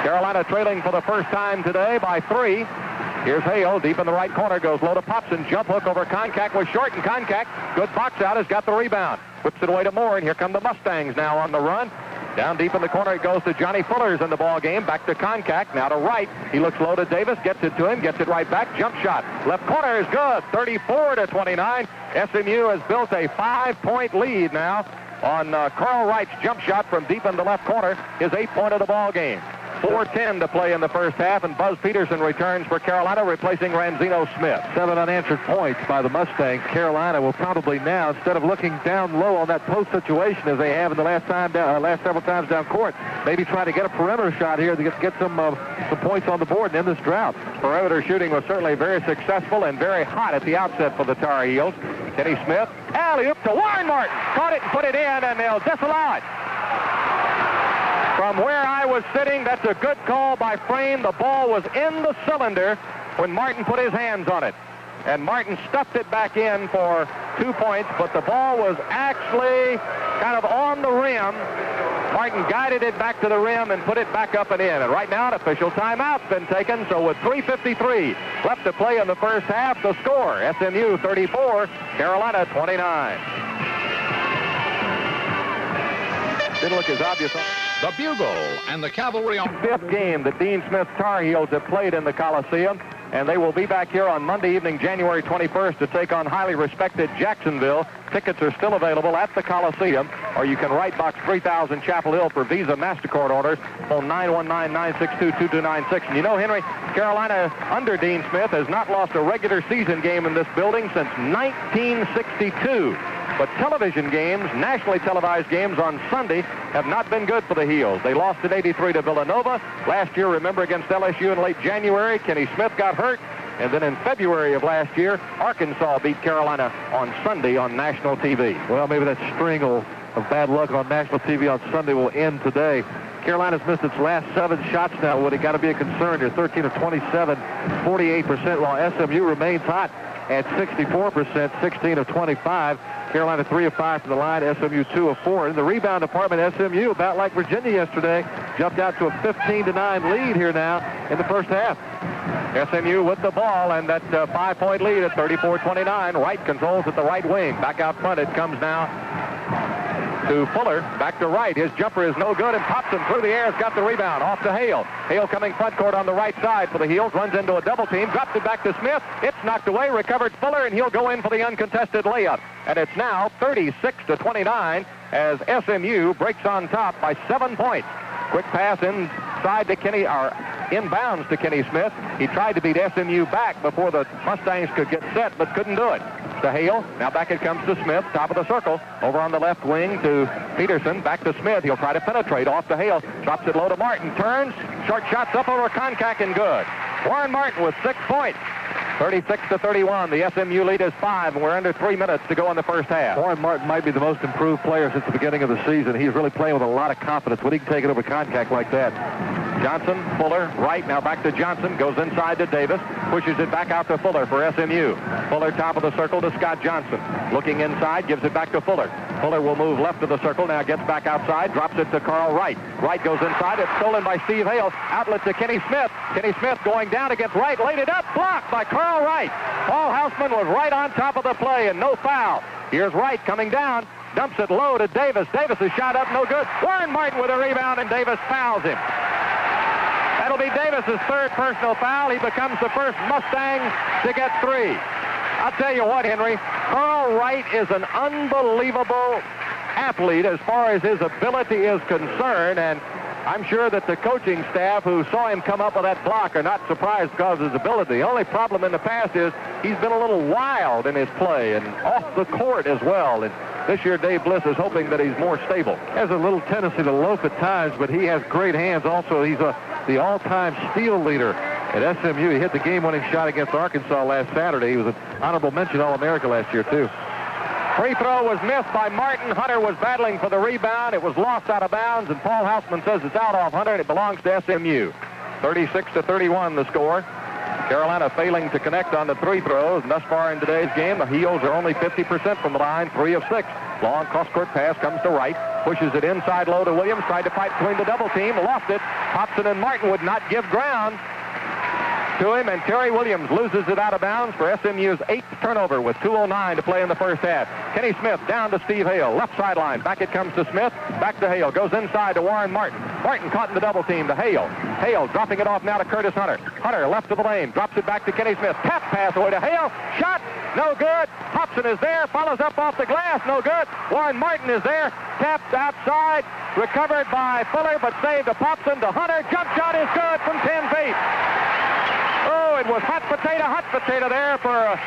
Carolina trailing for the first time today by 3. Here's Hale, deep in the right corner, goes low to Popson. Jump hook over Concac was short, and Concac, good box out, has got the rebound. Whips it away to Moore, and here come the Mustangs now on the run. Down deep in the corner, it goes to Johnny Fuller's in the ball game. Back to Concac, now to Wright. He looks low to Davis, gets it to him, gets it right back. Jump shot. Left corner is good. 34-29. SMU has built a 5-point lead now on Carl Wright's jump shot from deep in the left corner, his 8th point of the ball game. 4:10 to play in the first half, and Buzz Peterson returns for Carolina, replacing Ranzino Smith. 7 unanswered points by the Mustangs. Carolina will probably now, instead of looking down low on that post situation as they have in the last several times down court, maybe try to get a perimeter shot here to get some points on the board and end this drought. Perimeter shooting was certainly very successful and very hot at the outset for the Tar Heels. Kenny Smith, alley-oop to Warren Martin. Caught it and put it in, and they'll disallow it. From where I was sitting, that's a good call by Frame. The ball was in the cylinder when Martin put his hands on it. And Martin stuffed it back in for 2 points, but the ball was actually kind of on the rim. Martin guided it back to the rim and put it back up and in. And right now, an official timeout's been taken, so with 3:53 left to play in the first half, the score, SMU 34, Carolina 29. Didn't look as obvious. The Bugle and the Cavalry on 5th game that Dean Smith Tar Heels have played in the Coliseum, and they will be back here on Monday evening, January 21st, to take on highly respected Jacksonville. Tickets are still available at the Coliseum, or you can write box 3000 Chapel Hill for Visa MasterCard orders on 919-962-2296. And you know, Henry, Carolina under Dean Smith has not lost a regular season game in this building since 1962. But television games, nationally televised games on Sunday, have not been good for the Heels. They lost at 83 to Villanova. Last year, remember, against LSU in late January, Kenny Smith got hurt. And then in February of last year, Arkansas beat Carolina on Sunday on national TV. Well, maybe that string of bad luck on national TV on Sunday will end today. Carolina's missed its last 7 shots now. Would it got to be a concern here? 13 of 27, 48%, while SMU remains hot at 64%, 16 of 25. Carolina 3 of 5 from the line, SMU 2 of 4. In the rebound department, SMU, about like Virginia yesterday, jumped out to a 15-9 lead here now in the first half. SMU with the ball, and that 5-point lead at 34-29. Wright controls at the right wing. Back out front it comes now to Fuller. Back to Wright. His jumper is no good, and Thompson through the air has got the rebound. Off to Hale. Hale coming front court on the right side for the Heels. Runs into a double team. Drops it back to Smith. It's knocked away. Recovered Fuller, and he'll go in for the uncontested layup. And it's now 36-29 as SMU breaks on top by 7 points. Quick pass inside to Kenny, or inbounds to Kenny Smith. He tried to beat SMU back before the Mustangs could get set, but couldn't do it. To Hale. Now back it comes to Smith, top of the circle. Over on the left wing to Peterson. Back to Smith. He'll try to penetrate. Off to Hale. Drops it low to Martin. Turns. Short shots up over Konkak and good. Warren Martin with 6 points. 36-31. The SMU lead is 5, and we're under 3 minutes to go in the first half. Warren Martin might be the most improved player since the beginning of the season. He's really playing with a lot of confidence when he can take it over Konkak like that. Johnson, Fuller, Wright, now back to Johnson, goes inside to Davis, pushes it back out to Fuller for SMU. Fuller top of the circle to Scott Johnson. Looking inside, gives it back to Fuller. Fuller will move left of the circle, now gets back outside, drops it to Carl Wright. Wright goes inside, it's stolen by Steve Hale. Outlet to Kenny Smith. Kenny Smith going down against Wright, laid it up, blocked by Carl Wright. Paul Houseman was right on top of the play and no foul. Here's Wright coming down, dumps it low to Davis. Davis' shot up, no good. Warren Martin with a rebound, and Davis fouls him. That'll be Davis's 3rd personal foul. He becomes the first Mustang to get 3. I'll tell you what, Henry, Carl Wright is an unbelievable athlete as far as his ability is concerned, and I'm sure that the coaching staff who saw him come up with that block are not surprised because of his ability. The only problem in the past is he's been a little wild in his play and off the court as well. And this year, Dave Bliss is hoping that he's more stable. Has a little tendency to loaf at times, but he has great hands. Also, he's the all-time steal leader at SMU. He hit the game-winning shot against Arkansas last Saturday. He was an honorable mention All-America last year, too. Free throw was missed by Martin. Hunter was battling for the rebound. It was lost out of bounds, and Paul Houseman says it's out off Hunter, and it belongs to SMU. 36-31 the score. Carolina failing to connect on the 3 throws. And thus far in today's game, the Heels are only 50% from the line, 3 of 6. Long cross-court pass comes to Wright. Pushes it inside low to Williams. Tried to fight between the double team. Lost it. Hobson and Martin would not give ground. to him, and Terry Williams loses it out of bounds for SMU's 8th turnover with 2:09 to play in the first half. Kenny Smith down to Steve Hale, left sideline. Back it comes to Smith, back to Hale. Goes inside to Warren Martin. Martin caught in the double team to Hale. Hale dropping it off now to Curtis Hunter. Hunter left to the lane, drops it back to Kenny Smith. Tap pass away to Hale. Shot, no good. Hobson is there, follows up off the glass, no good. Warren Martin is there, tapped outside, recovered by Fuller, but saved to Popson to Hunter. Jump shot is good from 10 feet. Oh, it was hot potato there for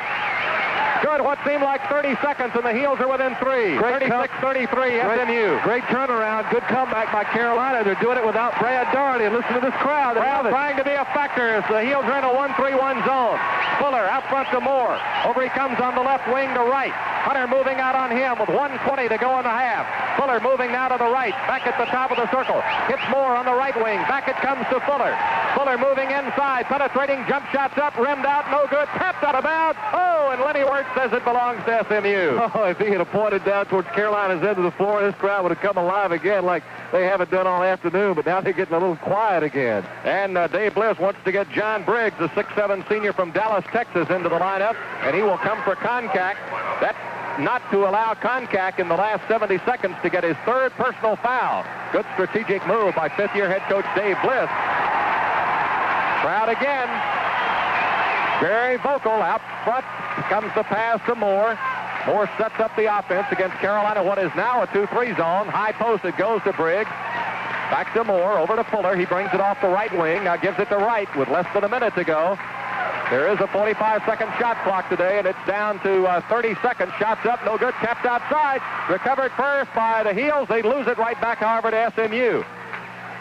good what seemed like 30 seconds, and the Heels are within 3. 36-33 SMU. Great turnaround. Good comeback by Carolina. They're doing it without Brad Daugherty. Listen to this crowd. Well, trying to be a factor as the Heels are in a 1-3-1 zone. Fuller out front to Moore. Over he comes on the left wing to Wright. Hunter moving out on him with 1:20 to go in the half. Fuller moving now to the right, back at the top of the circle. Hits Moore on the right wing. Back it comes to Fuller. Fuller moving inside, penetrating, jump shots up, rimmed out, no good, tapped out of bounds. Oh, and Lenny Wirtz says it belongs to SMU. Oh, if he had pointed down towards Carolina's end of the floor, this crowd would have come alive again like they haven't done all afternoon, but now they're getting a little quiet again. And Dave Bliss wants to get John Briggs, the 6'7" senior from Dallas, Texas, into the lineup, and he will come for Concac. That's not to allow Concac in the last 70 seconds to get his 3rd personal foul. Good strategic move by 5th-year head coach Dave Bliss. Crowd again. Very vocal. Out front comes the pass to Moore. Moore sets up the offense against Carolina, what is now a 2-3 zone. High post, it goes to Briggs. Back to Moore, over to Fuller. He brings it off the right wing. Now gives it to Wright with less than a minute to go. There is a 45-second shot clock today, and it's down to 30 seconds. Shots up, no good, kept outside. Recovered first by the Heels. They lose it right back, however, to SMU.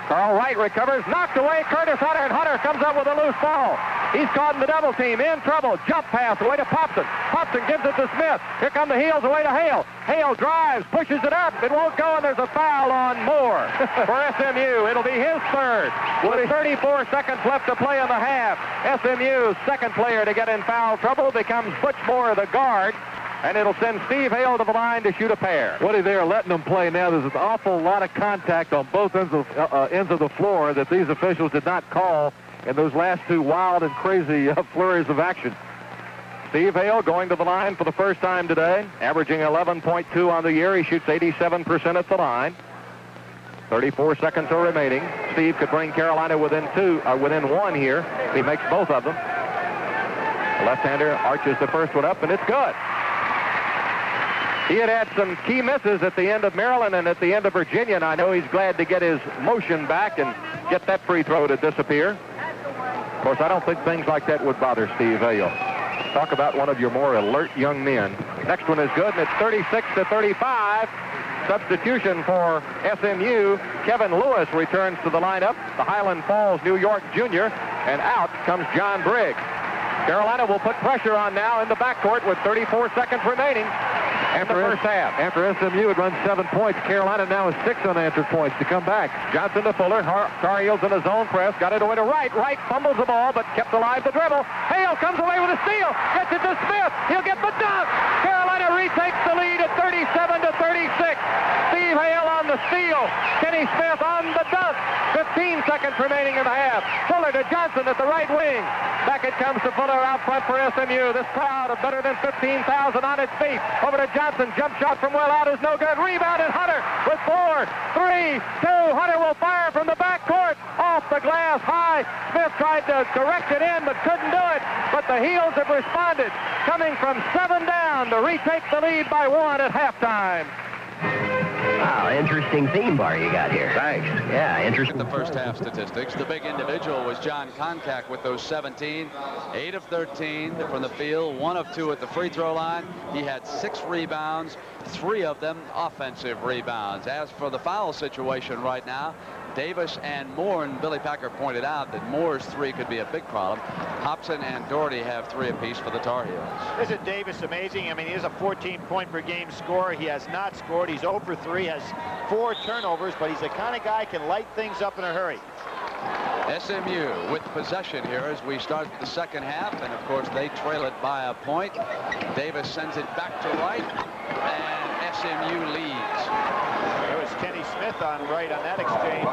Carl Wright recovers, knocked away. Curtis Hunter, and Hunter comes up with a loose ball. He's caught in the double team, in trouble. Jump pass away to Popson. Popson gives it to Smith. Here come the Heels away to Hale. Hale drives, pushes it up. It won't go, and there's a foul on Moore for SMU. It'll be his 3rd. With 34 seconds left to play in the half, SMU's 2nd player to get in foul trouble becomes Butch Moore, the guard. And it'll send Steve Hale to the line to shoot a pair. Woody, they're letting them play now. There's an awful lot of contact on both ends of the floor that these officials did not call in those last 2 wild and crazy flurries of action. Steve Hale going to the line for the first time today, averaging 11.2 on the year. He shoots 87% at the line. 34 seconds are remaining. Steve could bring Carolina within 1 here. He makes both of them. The left-hander arches the first one up, and it's good. He had some key misses at the end of Maryland and at the end of Virginia, and I know he's glad to get his motion back and get that free throw to disappear. Of course, I don't think things like that would bother Steve Hale. Talk about one of your more alert young men. Next one is good, and it's 36-35. Substitution for SMU. Kevin Lewis returns to the lineup, the Highland Falls, New York junior, and out comes John Briggs. Carolina will put pressure on now in the backcourt with 34 seconds remaining. After the first half. After SMU had run 7 points, Carolina now has 6 unanswered points to come back. Johnson to Fuller. Tar Heels in a zone press. Got it away to Wright. Wright fumbles the ball, but kept alive the dribble. Hale comes away with a steal. Gets it to Smith. He'll get the dunk. Carolina retakes the lead at 37-36. Steve Hale on the steal. Kenny Smith on the dunk. 15 seconds remaining in the half. Fuller to Johnson at the right wing. Back it comes to Fuller out front for SMU. This crowd of better than 15,000 on its feet. Over to Johnson. Jump shot from well out is no good. Rebound and Hunter with 4, 3, 2. Hunter will fire from the backcourt. Off the glass high. Smith tried to direct it in but couldn't do it. But the Heels have responded. Coming from 7 down to retake the lead by 1 at halftime. Wow, interesting theme bar you got here. Thanks. Yeah, interesting. The first half statistics. The big individual was John Concac with those 17. 8 of 13 from the field, 1 of 2 at the free throw line. He had 6 rebounds, 3 of them offensive rebounds. As for the foul situation right now, Davis and Moore, and Billy Packer pointed out that Moore's 3 could be a big problem. Hobson and Daugherty have 3 apiece for the Tar Heels. Isn't Davis amazing? I mean, he is a 14-point-per-game scorer. He has not scored. He's 0 for 3, has 4 turnovers, but he's the kind of guy who can light things up in a hurry. SMU with possession here as we start the second half, and of course they trail it by a point. Davis sends it back to Wright, and SMU leads. There was Kenny Smith on Wright on that exchange.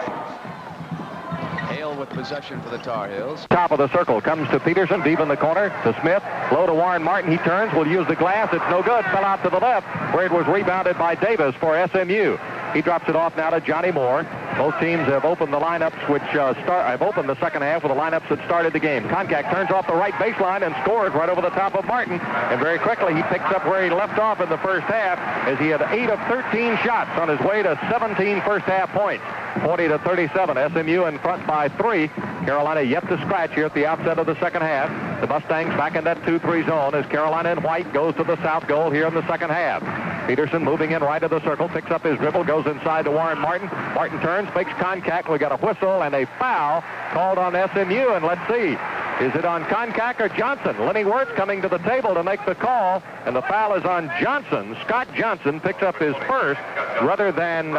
Hale with possession for the Tar Heels. Top of the circle comes to Peterson, deep in the corner to Smith. Low to Warren Martin. He turns, will use the glass. It's no good. Fell out to the left, where it was rebounded by Davis for SMU. He drops it off now to Johnny Moore. Both teams have opened the lineups, which have opened the second half with the lineups that started the game. Koncak turns off the right baseline and scores right over the top of Martin. And very quickly, he picks up where he left off in the first half, as he had 8 of 13 shots on his way to 17 first half points. 40-37, SMU in front by 3. Carolina yet to scratch here at the outset of the second half. The Mustangs back in that 2-3 zone as Carolina in white goes to the south goal here in the second half. Peterson moving in right of the circle, picks up his dribble, goes inside to Warren Martin. Martin turns, fakes contact. We got a whistle and a foul called on SMU, and let's see. Is it on Koncak or Johnson? Lenny Wirtz coming to the table to make the call, and the foul is on Johnson. Scott Johnson picks up his first rather than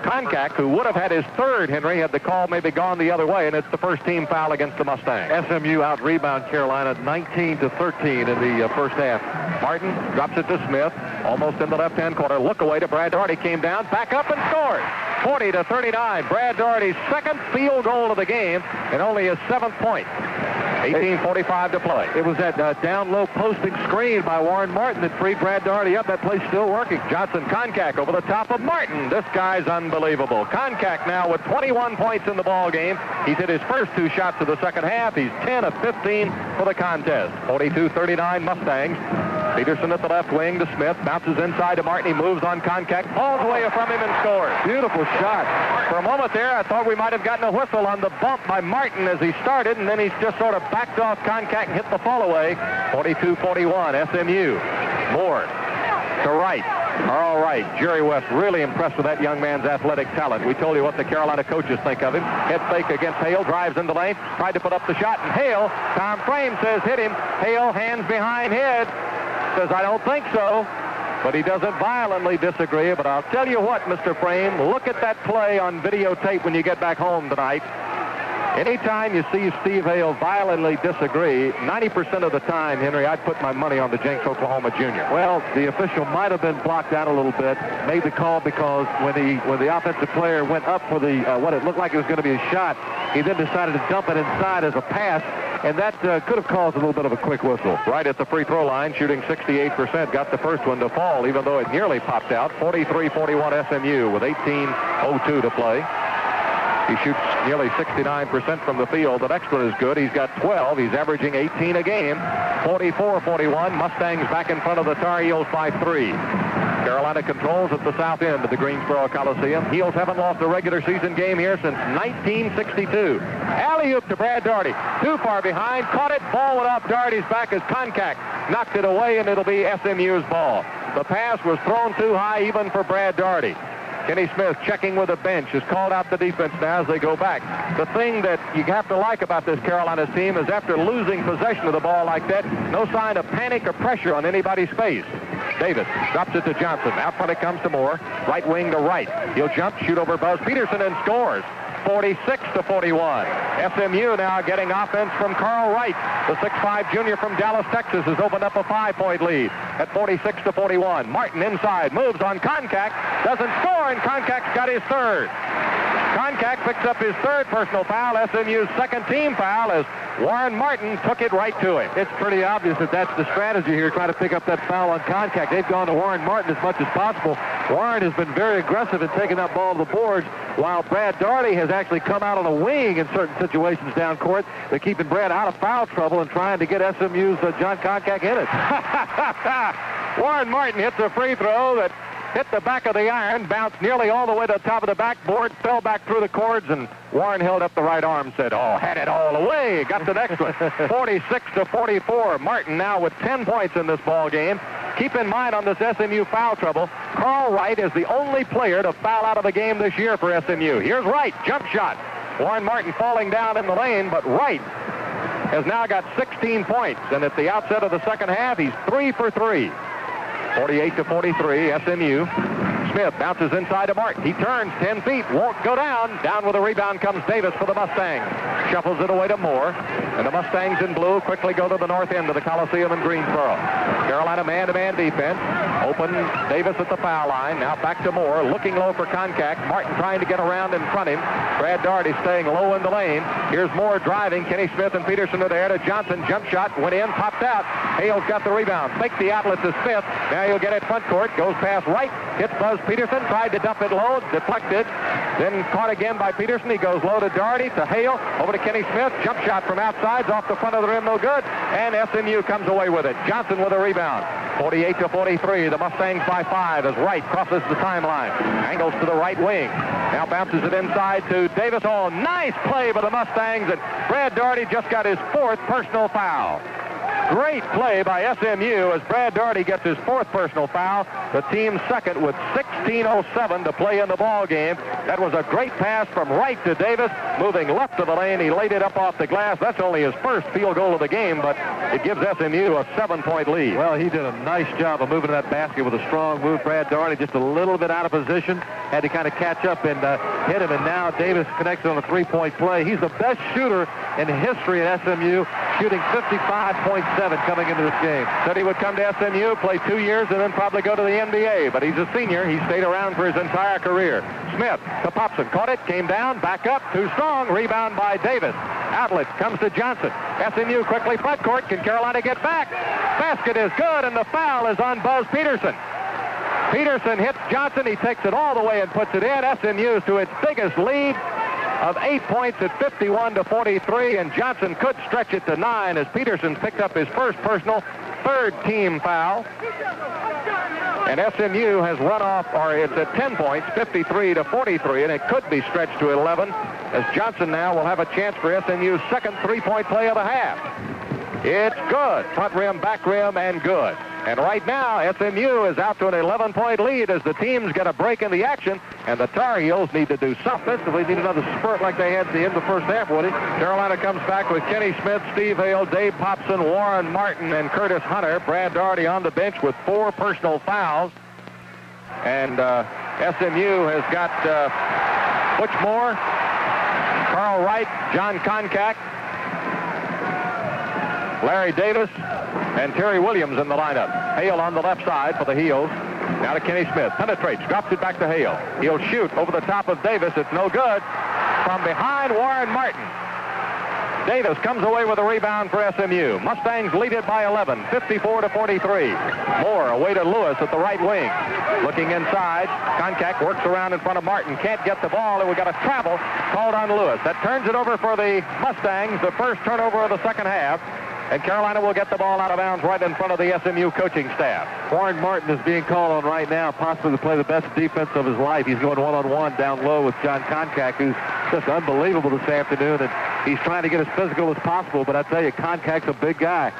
Koncak, who would have had his third, Henry, had the call maybe gone the other way, and it's the first team foul against the Mustangs. SMU out-rebound Carolina 19-13 in the first half. Martin drops it to Smith, almost in the left-hand corner. Look away to Brad Daugherty, came down, back up and scores. 40-39. Brad Daugherty's second field goal of the game and only his 7th point. 18:45 to play. It was that down low posting screen by Warren Martin that freed Brad Daugherty up. That play's still working. Johnson Koncak over the top of Martin. This guy's unbelievable. Koncak now with 21 points in the ball game. He's hit his first 2 shots of the second half. He's 10 of 15 for the contest. 42-39 Mustangs. Peterson at the left wing to Smith. Bounces inside to Martin. He moves on Koncak. Falls away from him and scores. Beautiful shot. For a moment there, I thought we might have gotten a whistle on the bump by Martin as he started, and then he's just sort of backed off Koncak and hit the fall away. 42-41, SMU. Moore to Wright. All right, Jerry West really impressed with that young man's athletic talent. We told you what the Carolina coaches think of him. Head fake against Hale, drives into lane, tried to put up the shot, and Hale, Tom Frame says hit him. Hale, hands behind head, says I don't think so. But he doesn't violently disagree. But I'll tell you what, Mr. Frame, look at that play on videotape when you get back home tonight. Anytime you see Steve Hale violently disagree, 90% of the time, Henry, I'd put my money on the Jenks, Oklahoma junior. Well, the official might have been blocked out a little bit, made the call because when the offensive player went up for the what it looked like it was going to be a shot, he then decided to dump it inside as a pass, and that could have caused a little bit of a quick whistle. Right at the free throw line, shooting 68%, got the first one to fall, even though it nearly popped out. 43-41 SMU with 18:02 to play. He shoots nearly 69% from the field. The next one is good. He's got 12. He's averaging 18 a game. 44-41. Mustangs back in front of the Tar Heels by 3. Carolina controls at the south end of the Greensboro Coliseum. Heels haven't lost a regular season game here since 1962. Alley-oop to Brad Daugherty. Too far behind. Caught it. Ball went off Daugherty's back as Koncak knocked it away, and it'll be SMU's ball. The pass was thrown too high even for Brad Daugherty. Kenny Smith checking with the bench has called out the defense now as they go back. The thing that you have to like about this Carolina team is after losing possession of the ball like that, no sign of panic or pressure on anybody's face. Davis drops it to Johnson. Out front it comes to Moore. Right wing to Wright. He'll jump, shoot over Buzz Peterson, and scores. 46-41. SMU now getting offense from Carl Wright. The 6'5 junior from Dallas, Texas has opened up a 5-point lead at 46-41. Martin inside, moves on Koncak, doesn't score, and Koncak's got his third. Koncak picks up his third personal foul, SMU's second team foul, as Warren Martin took it right to him. It's pretty obvious that that's the strategy here, trying to pick up that foul on Koncak. They've gone to Warren Martin as much as possible. Warren has been very aggressive in taking that ball to the boards, while Brad Daugherty has actually come out on a wing in certain situations down court. They're keeping Brad out of foul trouble and trying to get SMU's John Koncak in it. Warren Martin hits a free throw that hit the back of the iron, bounced nearly all the way to the top of the backboard, fell back through the cords, and Warren held up the right arm, said, oh, had it all the way. Got the next one. 46-44. Martin now with 10 points in this ball game. Keep in mind on this SMU foul trouble, Carl Wright is the only player to foul out of the game this year for SMU. Here's Wright, jump shot. Warren Martin falling down in the lane, but Wright has now got 16 points, and at the outset of the second half, he's 3 for 3. 48-43, SMU. Smith bounces inside to Martin. He turns 10 feet, won't go down. Down with a rebound comes Davis for the Mustangs. Shuffles it away to Moore. And the Mustangs in blue quickly go to the north end of the Coliseum in Greensboro. Carolina man-to-man defense. Open Davis at the foul line. Now back to Moore, looking low for contact. Martin trying to get around in front of him. Brad Daugherty staying low in the lane. Here's Moore driving. Kenny Smith and Peterson are there to Johnson. Jump shot, went in, popped out. Hale's got the rebound. Faked the outlet to Smith. Now he'll get it front court. Goes past Wright. Hits Buzz Peterson. Tried to dump it low. Deflected. Then caught again by Peterson. He goes low to Daugherty, to Hale. Over to Kenny Smith. Jump shot from outside. Off the front of the rim. No good. And SMU comes away with it. Johnson with a rebound. 48-43. The Mustangs by 5 as Wright crosses the timeline. Angles to the right wing. Now bounces it inside to Davis. Oh, nice play by the Mustangs. And Brad Daugherty just got his 4th personal foul. Great play by SMU as Brad Daugherty gets his 4th personal foul. The team's second with 16:07 to play in the ball game. That was a great pass from Wright to Davis. Moving left of the lane, he laid it up off the glass. That's only his first field goal of the game, but it gives SMU a 7-point lead. Well, he did a nice job of moving that basket with a strong move. Brad Daugherty just a little bit out of position. Had to kind of catch up and hit him, and now Davis connects on a 3-point play. He's the best shooter in history at SMU, shooting 55.7 coming into this game. Said he would come to SMU, play 2 years, and then probably go to the NBA. But he's a senior. He stayed around for his entire career. Smith to Popson. Caught it, came down, back up, too strong. Rebound by Davis. Outlet comes to Johnson. SMU quickly front court. Can Carolina get back? Basket is good, and the foul is on Buzz Peterson. Peterson hits Johnson. He takes it all the way and puts it in. SMU's to its biggest lead of 8 points at 51-43, and Johnson could stretch it to 9 as Peterson picked up his first personal, 3rd team foul. And SMU has run off, or it's at 10 points, 53-43, and it could be stretched to 11 as Johnson now will have a chance for SMU's 2nd 3-point play of the half. It's good. Front rim, back rim, and good. And right now, SMU is out to an 11-point lead as the teams get a break in the action, and the Tar Heels need to do something. They need another spurt like they had at the end of the first half, would it? Carolina comes back with Kenny Smith, Steve Hale, Dave Popson, Warren Martin, and Curtis Hunter. Brad Daugherty on the bench with 4 personal fouls. And SMU has got Butch Moore, Carl Wright, John Konkak, Larry Davis, and Terry Williams in the lineup. Hale on the left side for the Heels. Now to Kenny Smith. Penetrates, drops it back to Hale. He'll shoot over the top of Davis. It's no good. From behind, Warren Martin. Davis comes away with a rebound for SMU. Mustangs lead it by 11, 54-43. Moore away to Lewis at the right wing. Looking inside. Konkak works around in front of Martin. Can't get the ball, and we got a travel called on Lewis. That turns it over for the Mustangs, the first turnover of the second half. And Carolina will get the ball out of bounds right in front of the SMU coaching staff. Warren Martin is being called on right now, possibly to play the best defense of his life. He's going one-on-one down low with John Konkak, who's just unbelievable this afternoon. And he's trying to get as physical as possible, but I tell you, Konkak's a big guy.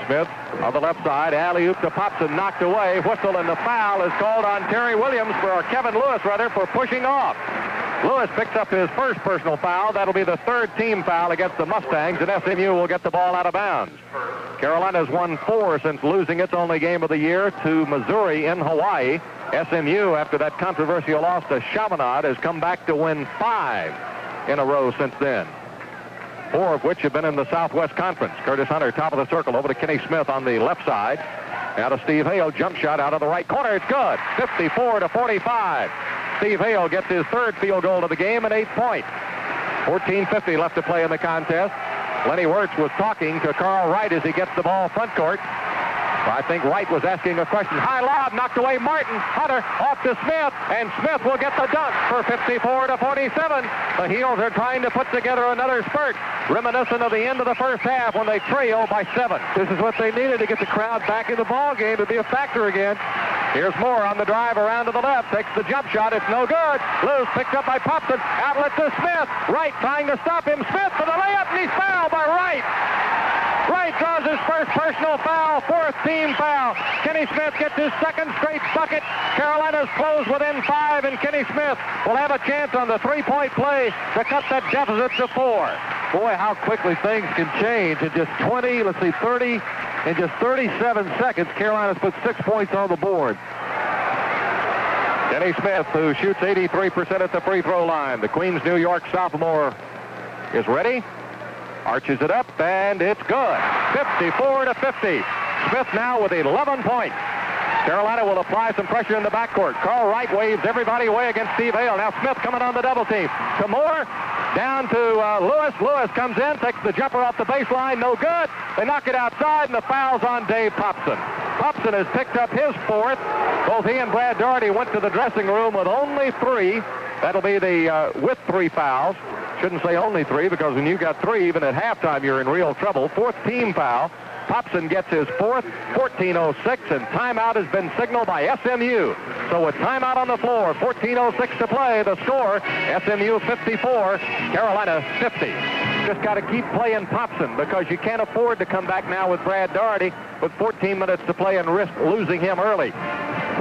Smith on the left side, alley-oop to Popson, knocked away. Whistle, and the foul is called on Terry Williams, or Kevin Lewis, rather, for pushing off. Lewis picks up his first personal foul. That'll be the 3rd team foul against the Mustangs, and SMU will get the ball out of bounds. Carolina's won 4 since losing its only game of the year to Missouri in Hawaii. SMU, after that controversial loss to Chaminade, has come back to win 5 in a row since then, 4 of which have been in the Southwest Conference. Curtis Hunter, top of the circle, over to Kenny Smith on the left side. Now to Steve Hale, jump shot out of the right corner. It's good, 54-45. Steve Hale gets his 3rd field goal of the game and 8 points. 14:50 left to play in the contest. Lenny Wirtz was talking to Carl Wright as he gets the ball front court. I think Wright was asking a question. High lob, knocked away Martin. Hunter off to Smith, and Smith will get the dunk for 54-47. The Heels are trying to put together another spurt, reminiscent of the end of the first half when they trailed by 7. This is what they needed to get the crowd back in the ball game to be a factor again. Here's Moore on the drive around to the left. Takes the jump shot. It's no good. Loose, picked up by Popson. Outlet to Smith. Wright trying to stop him. Smith for the layup, and he's fouled by Wright. Wright draws his first personal foul, 4th team foul. Kenny Smith gets his 2nd straight bucket. Carolina's closed within 5, and Kenny Smith will have a chance on the 3-point play to cut that deficit to 4. Boy, how quickly things can change. In just 30, in just 37 seconds, Carolina's put 6 points on the board. Kenny Smith, who shoots 83% at the free throw line. The Queens, New York sophomore is ready. Arches it up, and it's good. 54-50. Smith now with 11 points. Carolina will apply some pressure in the backcourt. Carl Wright waves everybody away against Steve Hale. Now Smith coming on the double team. To Moore, down to Lewis. Lewis comes in, takes the jumper off the baseline. No good. They knock it outside, and the foul's on Dave Popson. Popson has picked up his fourth. Both he and Brad Daugherty went to the dressing room with only 3. That'll be the with 3 fouls. Shouldn't say only 3, because when you got 3, even at halftime, you're in real trouble. 4th team foul. Popson gets his 4th, 14:06, and timeout has been signaled by SMU. So with timeout on the floor, 14:06 to play, the score, SMU 54, Carolina 50. Just got to keep playing Popson, because you can't afford to come back now with Brad Daugherty with 14 minutes to play and risk losing him early.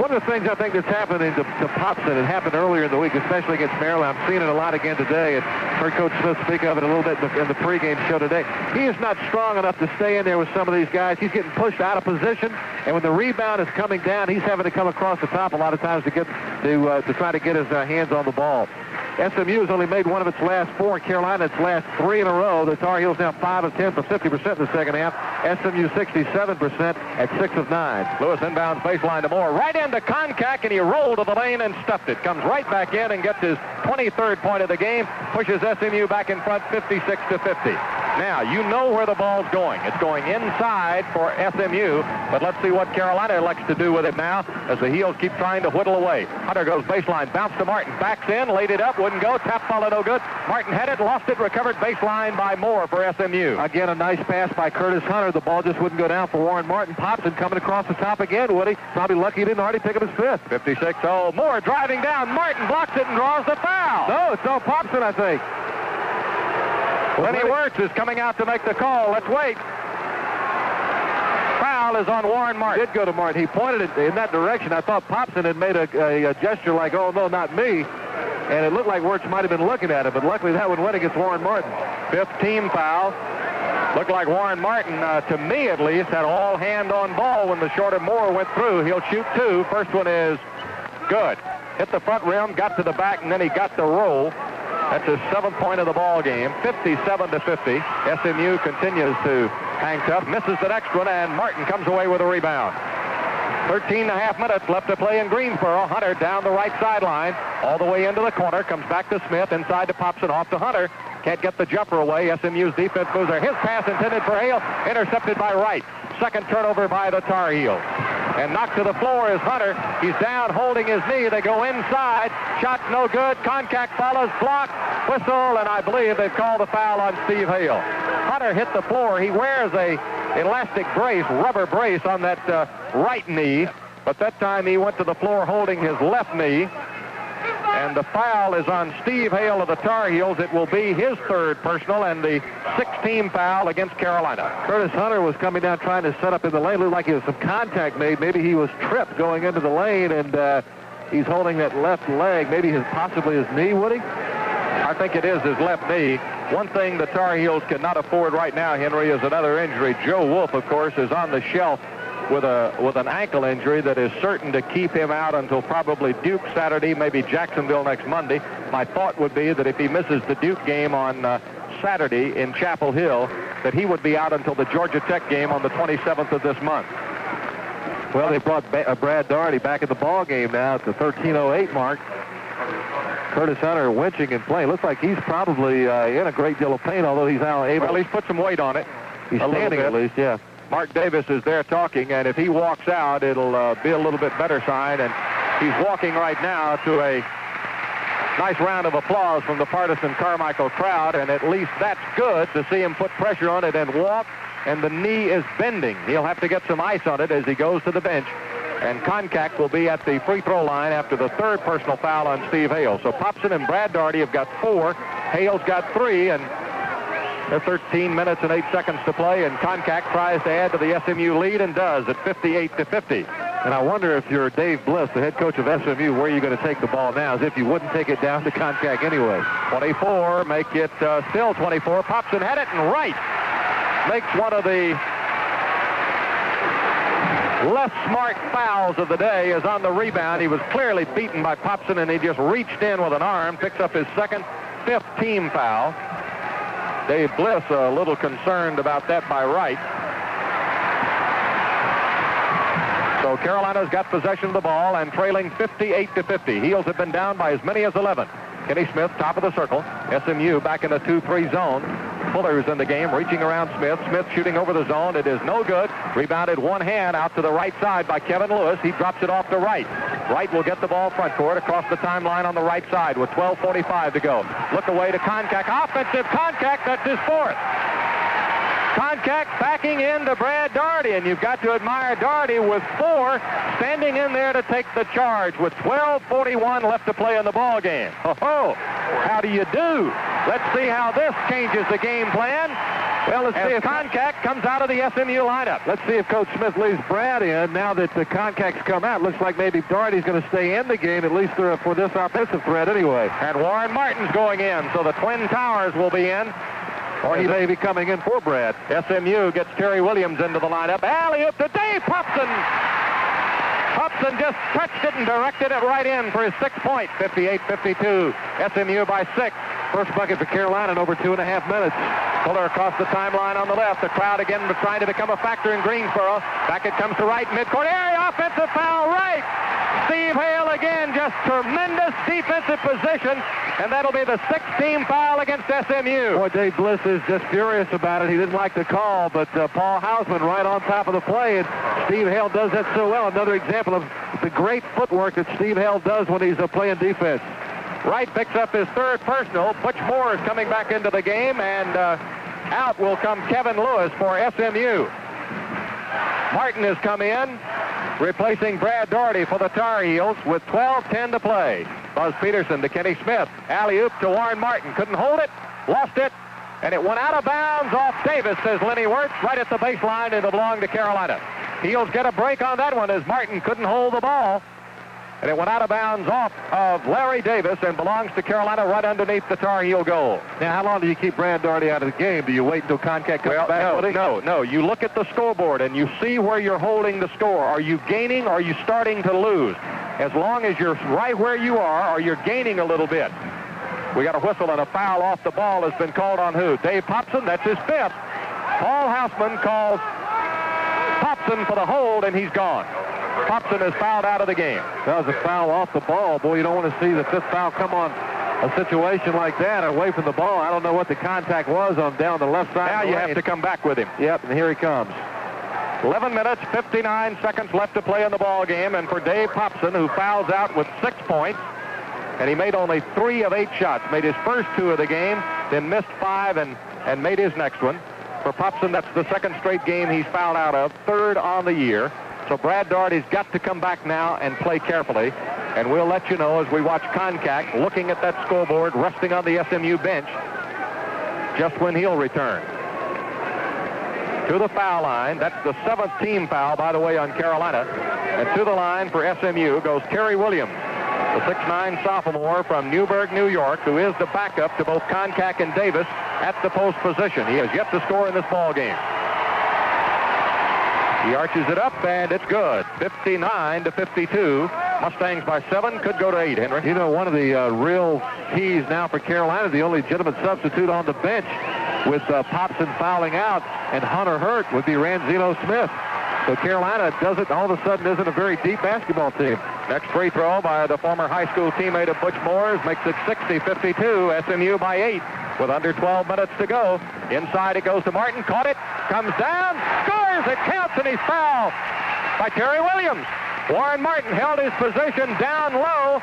One of the things I think that's happening to Popson, it happened earlier in the week, especially against Maryland. I'm seeing it a lot again today, and heard Coach Smith speak of it a little bit in the pregame show today. He is not strong enough to stay in there with some of these guys. He's getting pushed out of position, and when the rebound is coming down, he's having to come across the top a lot of times to try to get his hands on the ball. SMU has only made one of its last 4. Carolina its last 3 in a row. The Tar Heels now 5 of 10 for 50% in the second half. SMU 67% at 6 of 9. Lewis inbounds baseline to Moore. Right into Koncak, and he rolled to the lane and stuffed it. Comes right back in and gets his 23rd point of the game. Pushes SMU back in front 56-50. Now, you know where the ball's going. It's going inside for SMU, but let's see what Carolina elects to do with it now as the Heels keep trying to whittle away. Hunter goes baseline, bounce to Martin, backs in, laid it up, wouldn't go, tap follow no good. Martin had it, lost it, recovered baseline by Moore for SMU. Again, a nice pass by Curtis Hunter. The ball just wouldn't go down for Warren Martin. Popson coming across the top again, Woody. Probably lucky he didn't already pick up his 5th. 56-0. Moore driving down. Martin blocks it and draws the foul. No, it's on Popson, I think. Lenny Wirtz is coming out to make the call. Let's wait. Foul is on Warren Martin. Did go to Martin. He pointed it in that direction. I thought Popson had made a gesture like, oh, no, not me. And it looked like Wirtz might have been looking at it, but luckily that one went against Warren Martin. 5th team foul. Looked like Warren Martin, to me at least, had all hand on ball when the shorter Moore went through. He'll shoot 2. First one is good. Hit the front rim, got to the back, and then he got the roll. That's his 7th point of the ball game, 57-50. SMU continues to hang tough, misses the next one, and Martin comes away with a rebound. 13.5 minutes left to play in Greensboro. Hunter down the right sideline, all the way into the corner, comes back to Smith, inside to Popson, off to Hunter. Can't get the jumper away. SMU's defense moves there. His pass intended for Hale, intercepted by Wright. Second turnover by the Tar Heels. And knocked to the floor is Hunter. He's down holding his knee. They go inside. Shot no good. Koncak follows. Block. Whistle. And I believe they've called the foul on Steve Hale. Hunter hit the floor. He wears a elastic brace, rubber brace on that right knee. But that time he went to the floor holding his left knee. And the foul is on Steve Hale of the Tar Heels. It will be his 3rd personal and the 6th-team foul against Carolina. Curtis Hunter was coming down trying to set up in the lane. Looked like there was some contact made. Maybe he was tripped going into the lane, and he's holding that left leg. Maybe possibly his knee, Woody? I think it is his left knee. One thing the Tar Heels cannot afford right now, Henry, is another injury. Joe Wolf, of course, is on the shelf with an ankle injury that is certain to keep him out until probably Duke Saturday, maybe Jacksonville next Monday. My thought would be that if he misses the Duke game on Saturday in Chapel Hill, that he would be out until the Georgia Tech game on the 27th of this month. Well, they brought Brad Daugherty back in the ball game now at the 13:08 mark. Curtis Hunter winching and playing. Looks like he's probably in a great deal of pain, although he's now able. Well, he's put some weight on it. He's standing at least, yeah. Mark Davis is there talking, and if he walks out, it'll be a little bit better sign. And he's walking right now to a nice round of applause from the partisan Carmichael crowd, and at least that's good to see him put pressure on it and walk, and the knee is bending. He'll have to get some ice on it as he goes to the bench. And Koncak will be at the free throw line after the 3rd personal foul on Steve Hale. So Popson and Brad Daugherty have got 4. Hale's got 3, and they're 13 minutes and 8 seconds to play, and Koncak tries to add to the SMU lead and does at 58-50. And I wonder if you're Dave Bliss, the head coach of SMU, where are you going to take the ball now, as if you wouldn't take it down to Koncak anyway. 24, make it still 24. Popson had it, and Wright makes one of the less smart fouls of the day is on the rebound. He was clearly beaten by Popson, and he just reached in with an arm, picks up his second, 5th team foul. Dave Bliss a little concerned about that by Wright. So Carolina's got possession of the ball and trailing 58-50. Heels have been down by as many as 11. Kenny Smith, top of the circle. SMU back in the 2-3 zone. Fuller's in the game, reaching around Smith. Smith shooting over the zone. It is no good. Rebounded one hand out to the right side by Kevin Lewis. He drops it off to Wright. Wright will get the ball front court across the timeline on the right side with 12:45 to go. Look away to Koncak. Offensive Koncak. That's his 4th. Koncak backing into Brad Daugherty, and you've got to admire Daugherty with 4 standing in there to take the charge with 12:41 left to play in the ball game. Oh, how do you do? Let's see how this changes the game plan. Well, let's see if Koncak comes out of the SMU lineup. Let's see if Coach Smith leaves Brad in now that the Koncak's come out. Looks like maybe Daugherty's going to stay in the game, at least for this offensive threat anyway. And Warren Martin's going in, so the Twin Towers will be in. Or he may be coming in for Brad. SMU gets Terry Williams into the lineup. Alley-oop to Dave Popson. Popson just touched it and directed it right in for his 6th point. 58-52. SMU by 6. First bucket for Carolina in over 2.5 minutes. Fuller across the timeline on the left. The crowd again trying to become a factor in Greensboro. Back it comes to Wright, midcourt area. Offensive foul, Wright. Steve Hale again, just tremendous defensive position, and that'll be the 6th team foul against SMU. Boy, Dave Bliss is just furious about it. He didn't like the call, but Paul Hausman right on top of the play, and Steve Hale does that so well. Another example of the great footwork that Steve Hale does when he's playing defense. Wright picks up his 3rd personal. Butch Moore is coming back into the game, and out will come Kevin Lewis for SMU. Martin has come in, replacing Brad Daugherty for the Tar Heels with 12:10 to play. Buzz Peterson to Kenny Smith. Alley-oop to Warren Martin. Couldn't hold it, lost it, and it went out of bounds off Davis, says Lenny Wirtz, right at the baseline, and it'll belong to Carolina. Heels get a break on that one as Martin couldn't hold the ball. And it went out of bounds off of Larry Davis and belongs to Carolina right underneath the Tar Heel goal. Now, how long do you keep Brad Daugherty out of the game? Do you wait until Koncak comes back? No. You look at the scoreboard and you see where you're holding the score. Are you gaining or are you starting to lose? As long as you're right where you are or you're gaining a little bit. We got a whistle and a foul off the ball has been called on who? Dave Popson, that's his 5th. Paul Hausman calls Popson for the hold, and he's gone. Popson is fouled out of the game. That was a foul off the ball. Boy, you don't want to see the 5th foul come on a situation like that away from the ball. I don't know what the contact was on down the left side. Now you have to come back with him. Yep, and here he comes. 11 minutes, 59 seconds left to play in the ball game, and for Dave Popson, who fouls out with 6 points, and he made only 3 of 8 shots, made his first 2 of the game, then missed 5 and made his next one. For Popson, that's the 2nd straight game he's fouled out of, 3rd on the year. So Brad Daugherty's got to come back now and play carefully. And we'll let you know as we watch Koncak looking at that scoreboard, resting on the SMU bench, just when he'll return. To the foul line. That's the 7th team foul, by the way, on Carolina. And to the line for SMU goes Terry Williams, the 6'9 sophomore from Newburgh, New York, who is the backup to both Koncak and Davis at the post position. He has yet to score in this ball game. He arches it up, and it's good. 59-52. Mustangs by 7, could go to 8, Henry. You know, one of the real keys now for Carolina, the only legitimate substitute on the bench with Popson fouling out and Hunter hurt would be Ranzino Smith. So Carolina all of a sudden isn't a very deep basketball team. Next free throw by the former high school teammate of Butch Moore's makes it 60-52. SMU by 8 with under 12 minutes to go. Inside it goes to Martin. Caught it. Comes down. Scores. It counts, and he's fouled by Terry Williams. Warren Martin held his position down low.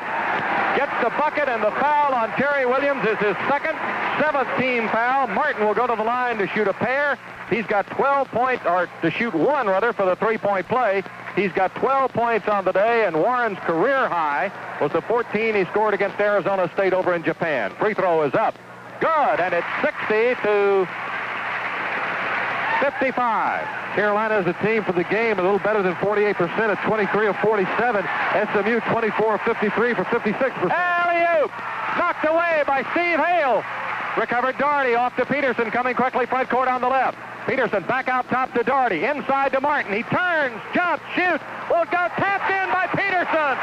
Gets the bucket, and the foul on Terry Williams is his 2nd, 7th team foul. Martin will go to the line to shoot a pair. He's got 12 points, or to shoot 1, rather, for the 3-point play. He's got 12 points on the day, and Warren's career high was the 14 he scored against Arizona State over in Japan. Free throw is up. Good, and it's 60-55. Carolina is a team for the game, a little better than 48% at 23 of 47. SMU 24 of 53 for 56%. Alley-oop! Knocked away by Steve Hale. Recovered Daugherty off to Peterson, coming quickly front court on the left. Peterson back out top to Doherty. Inside to Martin. He turns, jumps, shoots. Will go tapped in by Peterson.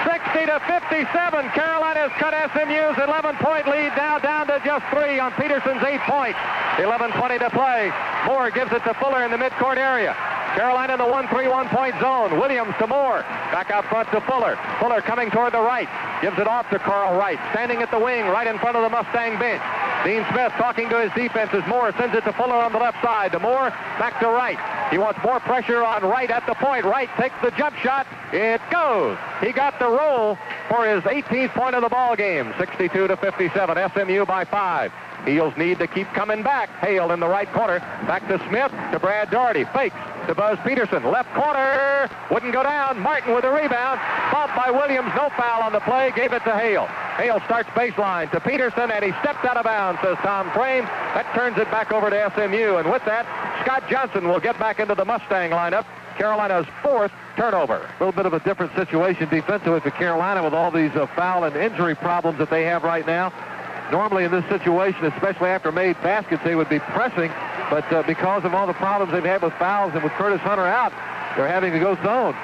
60-57. Carolina's cut SMU's 11-point lead now down to just 3 on Peterson's 8 points. 11:20 to play. Moore gives it to Fuller in the midcourt area. Carolina in the 1-3-1 point zone. Williams to Moore. Back out front to Fuller. Fuller coming toward the right. Gives it off to Carl Wright. Standing at the wing right in front of the Mustang bench. Dean Smith talking to his defense as Moore sends it to Fuller on the left side. To Moore, back to Wright. He wants more pressure on Wright at the point. Wright takes the jump shot. It goes. He got the roll for his 18th point of the ball game. 62-57. SMU by 5. Heels need to keep coming back. Hale in the right corner. Back to Smith, to Brad Doherty. Fakes to Buzz Peterson. Left corner. Wouldn't go down. Martin with a rebound. Bumped by Williams. No foul on the play. Gave it to Hale. Hale starts baseline to Peterson, and he stepped out of bounds, says Tom Frame. That turns it back over to SMU. And with that, Scott Johnson will get back into the Mustang lineup. Carolina's 4th turnover. A little bit of a different situation defensively for Carolina with all these foul and injury problems that they have right now. Normally in this situation, especially after made baskets, they would be pressing, but because of all the problems they've had with fouls and with Curtis Hunter out, they're having to go zone.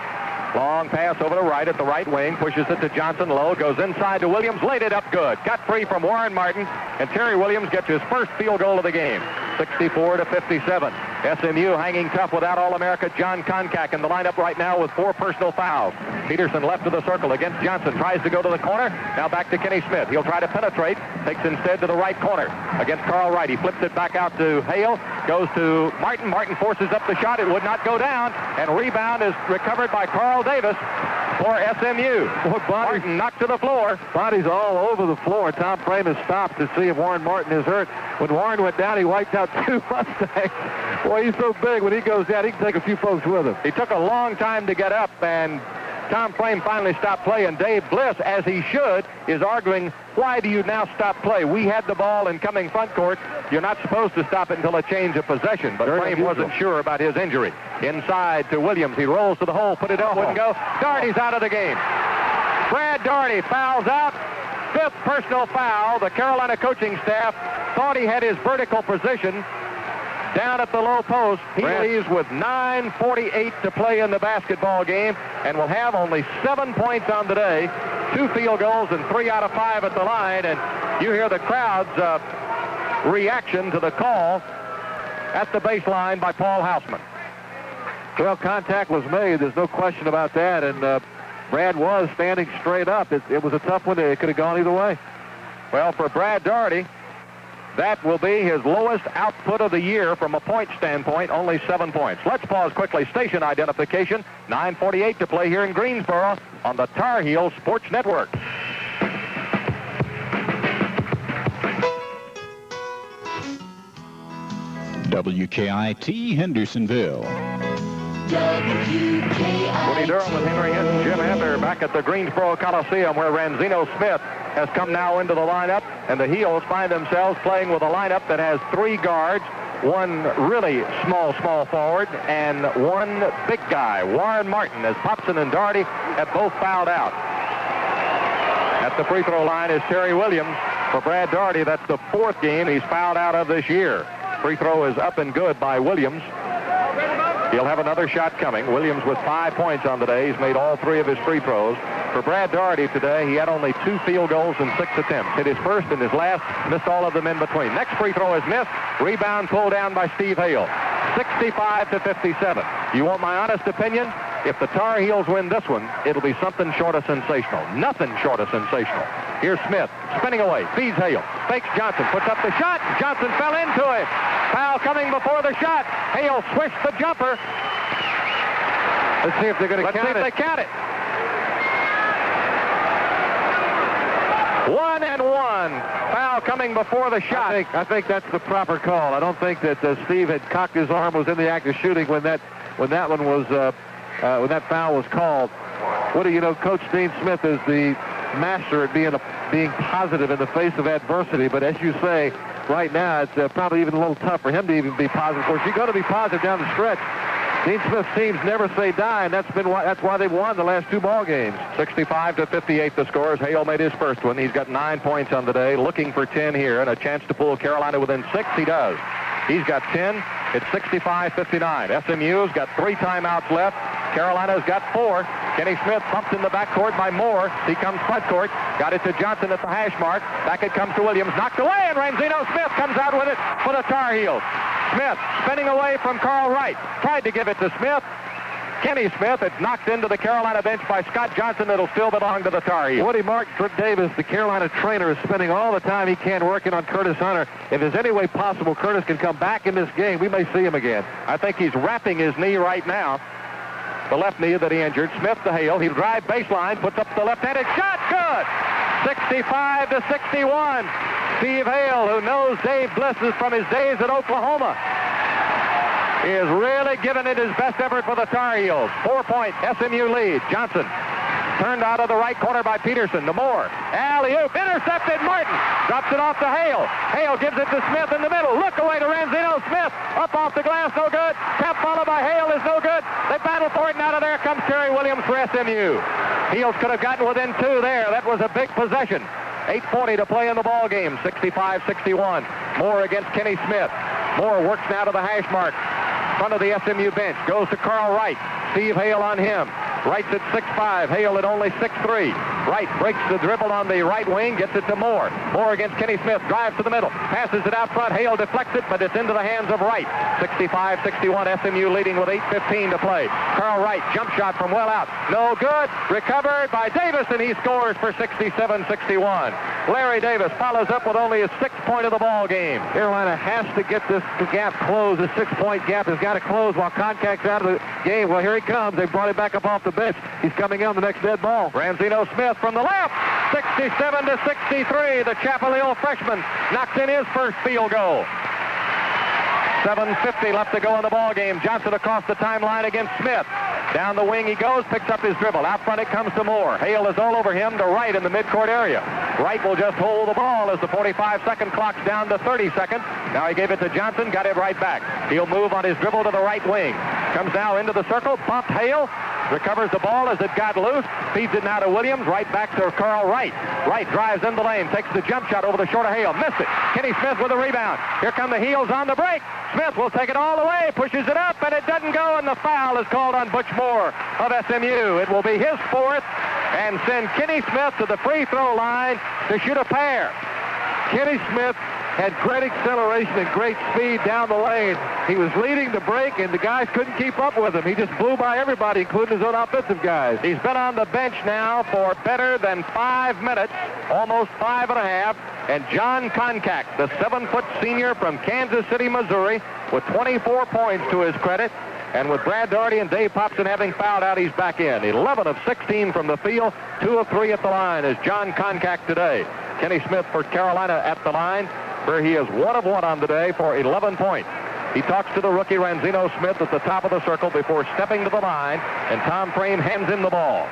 Long pass over to Wright at the right wing, pushes it to Johnson low, goes inside to Williams, laid it up good. Got free from Warren Martin, and Terry Williams gets his first field goal of the game. 64-57. SMU hanging tough without All-America John Konkak in the lineup right now with 4 personal fouls. Peterson left of the circle against Johnson, tries to go to the corner. Now back to Kenny Smith. He'll try to penetrate, takes instead to the right corner against Carl Wright. He flips it back out to Hale, goes to Martin. Martin forces up the shot. It would not go down, and rebound is recovered by Carl Davis for SMU. Martin knocked to the floor. Bodies all over the floor. Tom Frame has stopped to see if Warren Martin is hurt. When Warren went down, he wiped out 2 Mustangs. Boy, he's so big. When he goes down, he can take a few folks with him. He took a long time to get up, and Tom Frame finally stopped play, and Dave Bliss, as he should, is arguing, why do you now stop play? We had the ball in coming front court. You're not supposed to stop it until a change of possession, but Frame wasn't sure about his injury. Inside to Williams. He rolls to the hole, put it up, wouldn't go. Doherty's out of the game. Brad Doherty fouls out. 5th personal foul. The Carolina coaching staff thought he had his vertical position down at the low post. He leaves with 9:48 to play in the basketball game and will have only 7 points on the day, 2 field goals and 3 out of 5 at the line. And you hear the crowd's reaction to the call at the baseline by Paul Houseman. Well, contact was made. There's no question about that. And Brad was standing straight up. It was a tough one. It could have gone either way. Well, for Brad Doherty, that will be his lowest output of the year from a point standpoint, only 7 points. Let's pause quickly. Station identification, 9:48 to play here in Greensboro on the Tar Heel Sports Network. WKIT Hendersonville. Woody Durham with Henry Hinton, Jim Ender back at the Greensboro Coliseum, where Ranzino Smith has come now into the lineup, and the Heels find themselves playing with a lineup that has 3 guards, 1 really small forward, and 1 big guy, Warren Martin, as Popson and Doherty have both fouled out. At the free throw line is Terry Williams. For Brad Doherty, that's the 4th game he's fouled out of this year. Free throw is up and good by Williams. He'll have another shot coming. Williams with 5 points on the day. He's made all 3 of his free throws. For Brad Doherty today, he had only 2 field goals and 6 attempts. Hit his first and his last, missed all of them in between. Next free throw is missed. Rebound pulled down by Steve Hale. 65-57. You want my honest opinion? If the Tar Heels win this one, it'll be something short of sensational. Nothing short of sensational. Here's Smith, spinning away, feeds Hale, fakes Johnson, puts up the shot. Johnson fell into it. Foul coming before the shot. Hale swished the jumper. Let's see if they're going to count it. Let's see if they count it. 1 and 1. Foul coming before the shot. I think that's the proper call. I don't think that Steve had cocked his arm, was in the act of shooting when that one was when that foul was called. What do you know? Coach Dean Smith is the master at being positive in the face of adversity. But as you say, right now it's probably even a little tough for him to even be positive. Of course, you're going to be positive down the stretch. Dean Smith's teams never say die, and that's why they've won the last 2 ball games. 65-58 the scores. Hale made his first one. He's got 9 points on the day, looking for 10 here, and a chance to pull Carolina within 6. He does. He's got 10. It's 65-59. SMU's got 3 timeouts left. Carolina's got 4. Kenny Smith pumped in the backcourt by Moore. He comes front court. Got it to Johnson at the hash mark. Back it comes to Williams. Knocked away, and Ranzino Smith comes out with it for the Tar Heels. Smith spinning away from Carl Wright. Tried to give it to Smith. Kenny Smith, it's knocked into the Carolina bench by Scott Johnson. It'll still belong to the Tar Heels. Woody Mark Davis, the Carolina trainer, is spending all the time he can working on Curtis Hunter. If there's any way possible Curtis can come back in this game, we may see him again. I think he's wrapping his knee right now. The left knee that he injured. Smith to Hale. He'll drive baseline, puts up the left-handed shot. Good! 65-61. Steve Hale, who knows Dave Bliss from his days at Oklahoma, is really giving it his best effort for the Tar Heels. 4-point SMU lead. Johnson turned out of the right corner by Peterson to Moore. Alley-oop, intercepted. Martin drops it off to Hale. Hale gives it to Smith in the middle. Look away to Ranzino Smith. Up off the glass, no good. Tap followed by Hale is no good. They battle for it, and out of there comes Terry Williams for SMU. Heels could have gotten within 2 there. That was a big possession. 8:40 to play in the ball game. 65-61. Moore against Kenny Smith. Moore works now to the hash mark. Front of the SMU bench. Goes to Carl Wright. Steve Hale on him. Wright's at 6'5". Hale at only 6'3". Wright breaks the dribble on the right wing. Gets it to Moore. Moore against Kenny Smith. Drives to the middle. Passes it out front. Hale deflects it, but it's into the hands of Wright. 65-61. SMU leading with 8:15 to play. Carl Wright. Jump shot from well out. No good. Recovered by Davis, and he scores for 67-61. Larry Davis follows up with only his 6th point of the ball game. Carolina has to get this gap closed. The 6-point gap has got to close while Koncak's out of the game. Well, here he comes. They brought him back up off the bench. He's coming on the next dead ball. Ranzino Smith from the left. 67-63. The Chapel Hill freshman knocks in his first field goal. 7:50 left to go in the ball game. Johnson across the timeline against Smith. Down the wing he goes, picks up his dribble. Out front it comes to Moore. Hale is all over him to Wright in the midcourt area. Wright will just hold the ball as the 45-second clock's down to 30 seconds. Now he gave it to Johnson, got it right back. He'll move on his dribble to the right wing. Comes now into the circle, bumped Hale. Recovers the ball as it got loose. Feeds it now to Williams. Right back to Carl Wright. Wright drives in the lane. Takes the jump shot over the short of Hale. Missed it. Kenny Smith with a rebound. Here come the Heels on the break. Smith will take it all the way. Pushes it up, and it doesn't go, and the foul is called on Butch Moore of SMU. It will be his 4th and send Kenny Smith to the free throw line to shoot a pair. Kenny Smith had great acceleration and great speed down the lane. He was leading the break, and the guys couldn't keep up with him. He just blew by everybody, including his own offensive guys. He's been on the bench now for better than 5 minutes, almost 5.5. And John Koncak, the 7-foot senior from Kansas City, Missouri, with 24 points to his credit. And with Brad Daugherty and Dave Popson having fouled out, he's back in. 11 of 16 from the field, 2 of 3 at the line is John Koncak today. Kenny Smith for Carolina at the line, where he is 1 of 1 on the day for 11 points. He talks to the rookie Ranzino Smith at the top of the circle before stepping to the line, and Tom Frame hands him the ball.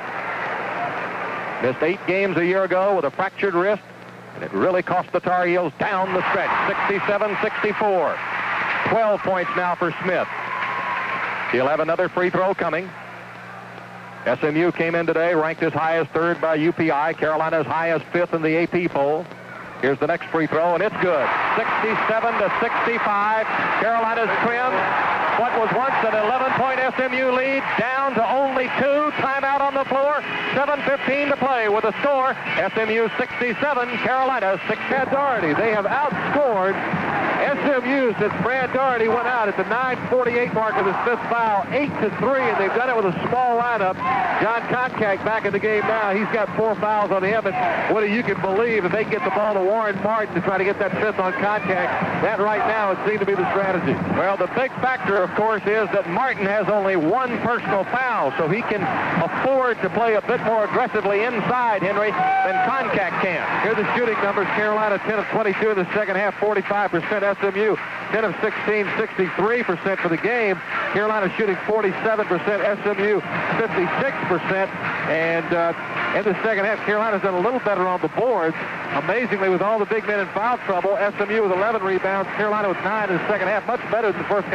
Missed 8 games a year ago with a fractured wrist, and it really cost the Tar Heels down the stretch. 67-64. 12 points now for Smith. He'll have another free throw coming. SMU came in today ranked as high as 3rd by UPI. Carolina as high as 5th in the AP poll. Here's the next free throw, and it's good. 67-65. Carolina's trimmed what was once an 11-point SMU lead down to only 2. Timeout on the floor. 7:15 to play with a score. SMU 67, Carolina 6. Brad Daugherty, they have outscored SMU since Brad Daugherty went out at the 9:48 mark of his 5th foul, 8-3, and they've done it with a small lineup. John Koncak back in the game now. He's got 4 fouls on him, and whether you can believe if they get the ball to Warren Martin to try to get that 5th on Koncak, that right now would seem to be the strategy. Well, the big factor, of course, is that Martin has only 1 personal foul, so he can afford to play a bit more aggressively inside, Henry, than Koncak can. Here are the shooting numbers. Carolina 10 of 22 in the second half, 45%. SMU 10 of 16, 63% for the game. Carolina shooting 47%, SMU 56%, and In the second half, Carolina's done a little better on the boards. Amazingly, with all the big men in foul trouble, SMU with 11 rebounds, Carolina with 9 in the second half. Much better than the first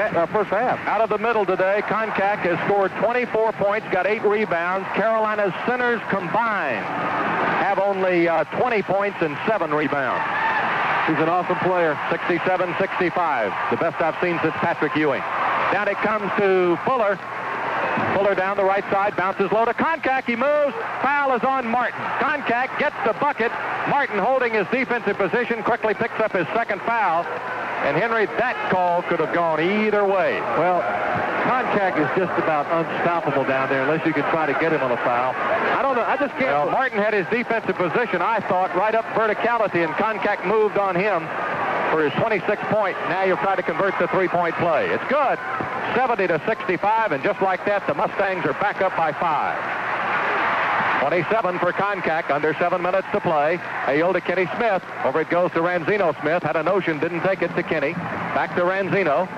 half. Out of the middle today, Koncak has scored 24 points, got 8 rebounds. Carolina's centers combined have only 20 points and 7 rebounds. He's an awesome player. 67-65, the best I've seen since Patrick Ewing. Down it comes to Fuller. Fuller down the right side, bounces low to Koncak. He moves. Foul is on Martin. Koncak gets the bucket. Martin, holding his defensive position, quickly picks up his second foul. And Henry, that call could have gone either way. Well, Koncak is just about unstoppable down there unless you can try to get him on a foul. I don't know. I just can't. Well, Martin had his defensive position, I thought, right up verticality, and Koncak moved on him for his 26 point. Now you'll try to convert the three-point play. It's good. 70-65, and just like that, the Mustangs are back up by 5. 27 for Koncak, under 7 minutes to play. Hale to Kenny Smith. Over it goes to Ranzino Smith. Had a notion, didn't take it to Kenny. Back to Ranzino.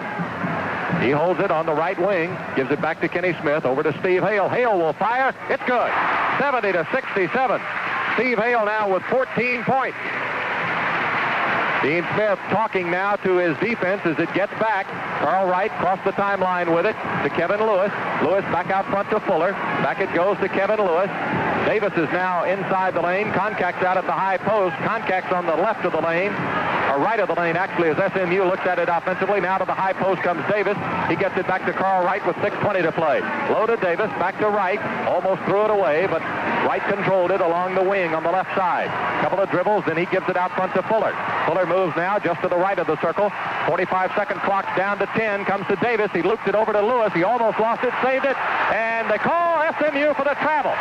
He holds it on the right wing. Gives it back to Kenny Smith. Over to Steve Hale. Hale will fire. It's good. 70-67. Steve Hale now with 14 points. Dean Smith talking now to his defense as it gets back. Carl Wright crossed the timeline with it to Kevin Lewis. Lewis back out front to Fuller. Back it goes to Kevin Lewis. Davis is now inside the lane. Koncak's out at the high post. Koncak's on the left of the lane, or right of the lane actually, as SMU looks at it offensively. Now to the high post comes Davis. He gets it back to Carl Wright with 6:20 to play. Low to Davis, back to Wright. Almost threw it away, but Wright controlled it along the wing on the left side. Couple of dribbles, then he gives it out front to Fuller. Fuller moves now just to the right of the circle. 45-second clock down to 10. Comes to Davis. He looped it over to Lewis. He almost lost it, saved it, and they call SMU for the travel.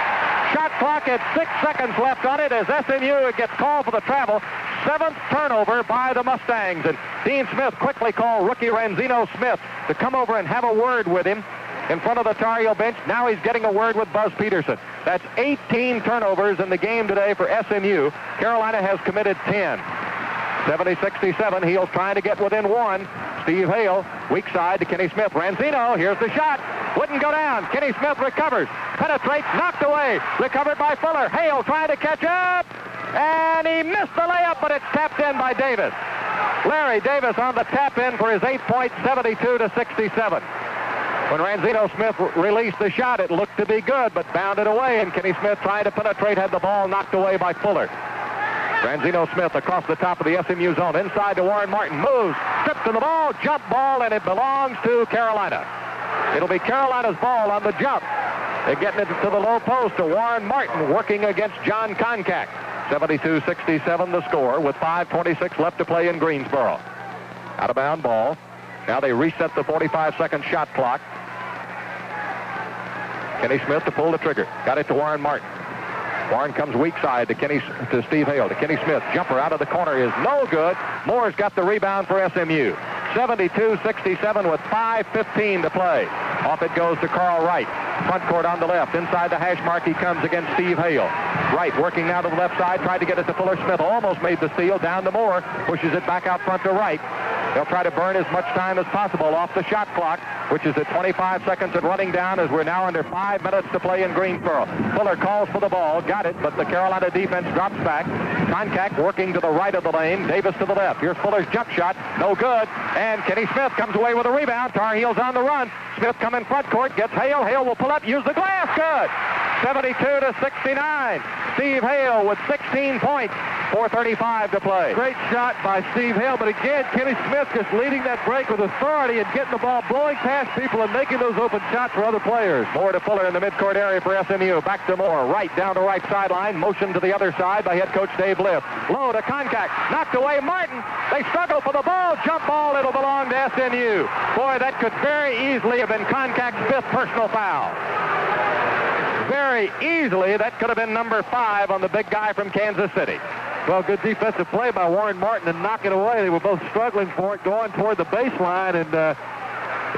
Shot clock at 6 seconds left on it as SMU gets called for the travel. 7th turnover by the Mustangs, and Dean Smith quickly called rookie Ranzino Smith to come over and have a word with him in front of the Tar Heel bench. Now he's getting a word with Buzz Peterson. That's 18 turnovers in the game today for SMU. Carolina has committed 10. 70-67. Heels trying to get within 1. Steve Hale, weak side to Kenny Smith. Ranzino, here's the shot. Wouldn't go down. Kenny Smith recovers. Penetrates, knocked away. Recovered by Fuller. Hale trying to catch up. And he missed the layup, but it's tapped in by Davis. Larry Davis on the tap in for his 8 points, 72-67. When Ranzino Smith released the shot, it looked to be good, but bounded away, and Kenny Smith trying to penetrate, had the ball knocked away by Fuller. Ranzino Smith across the top of the SMU zone, inside to Warren Martin, moves, trips to the ball, jump ball, and it belongs to Carolina. It'll be Carolina's ball on the jump. They're getting it to the low post to Warren Martin, working against John Koncak. 72-67 the score with 5:26 left to play in Greensboro. Out of bound ball. Now they reset the 45-second shot clock. Kenny Smith to pull the trigger. Got it to Warren Martin. Warren comes weak side to Steve Hale. To Kenny Smith. Jumper out of the corner is no good. Moore's got the rebound for SMU. 72-67 with 5:15 to play. Off it goes to Carl Wright. Front court on the left. Inside the hash mark he comes against Steve Hale. Wright working now to the left side. Tried to get it to Fuller. Smith almost made the steal. Down to Moore. Pushes it back out front to Wright. They'll try to burn as much time as possible off the shot clock, which is at 25 seconds and running down as we're now under 5 minutes to play in Greensboro. Fuller calls for the ball. Got it, but the Carolina defense drops back. Koncak working to the right of the lane. Davis to the left. Here's Fuller's jump shot. No good. And Kenny Smith comes away with a rebound. Tar Heels on the run. Smith coming front court. Gets Hale. Hale will pull up. Use the glass. Good. 72-69. Steve Hale with 16 points. 4:35 to play. Great shot by Steve Hale, but again, Kenny Smith just leading that break with authority and getting the ball blowing past people and making those open shots for other players. Moore to Fuller in the midcourt area for SMU. Back to Moore. Right down the right sideline. Motion to the other side by head coach Dave Liff. Low to Koncak. Knocked away Martin. They struggle for the ball. Jump ball. It'll belong to SMU. Boy, that could very easily have been Koncak's 5th personal foul. Very easily, that could have been number 5 on the big guy from Kansas City. Well, good defensive play by Warren Martin and knock it away. They were both struggling for it, going toward the baseline, and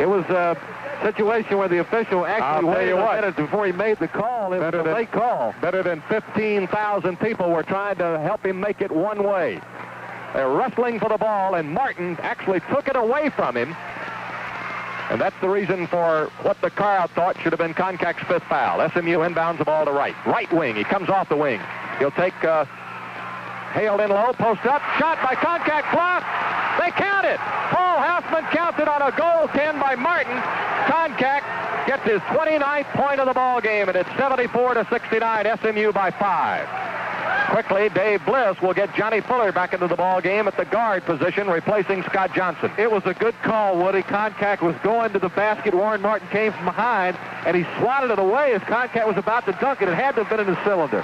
it was a situation where the official actually waited a minute before he made the call. It was a late call. Better than 15,000 people were trying to help him make it one way. They're wrestling for the ball, and Martin actually took it away from him. And that's the reason for what the crowd thought should have been Concac's 5th foul. SMU inbounds the ball to right. Right wing. He comes off the wing. He'll take Hale in low. Post up. Shot by Concac. Blocked. They count it. Paul Hoffman counts it on a goaltend by Martin. Concac gets his 29th point of the ball game, and it's 74-69. SMU by 5. Quickly, Dave Bliss will get Johnny Fuller back into the ball game at the guard position, replacing Scott Johnson. It was a good call, Woody. Concac was going to the basket. Warren Martin came from behind, and he swatted it away as Concac was about to dunk it. It had to have been in the cylinder.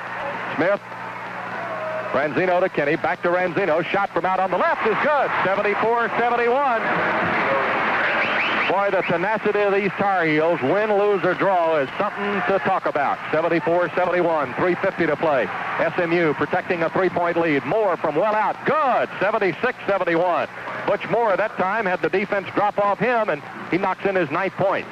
Smith. Ranzino to Kenny. Back to Ranzino. Shot from out on the left is good. 74-71. Boy, the tenacity of these Tar Heels, win, lose, or draw, is something to talk about. 74-71, 3:50 to play. SMU protecting a 3-point lead. Moore from well out. Good. 76-71. Butch Moore that time had the defense drop off him, and he knocks in his 9th point.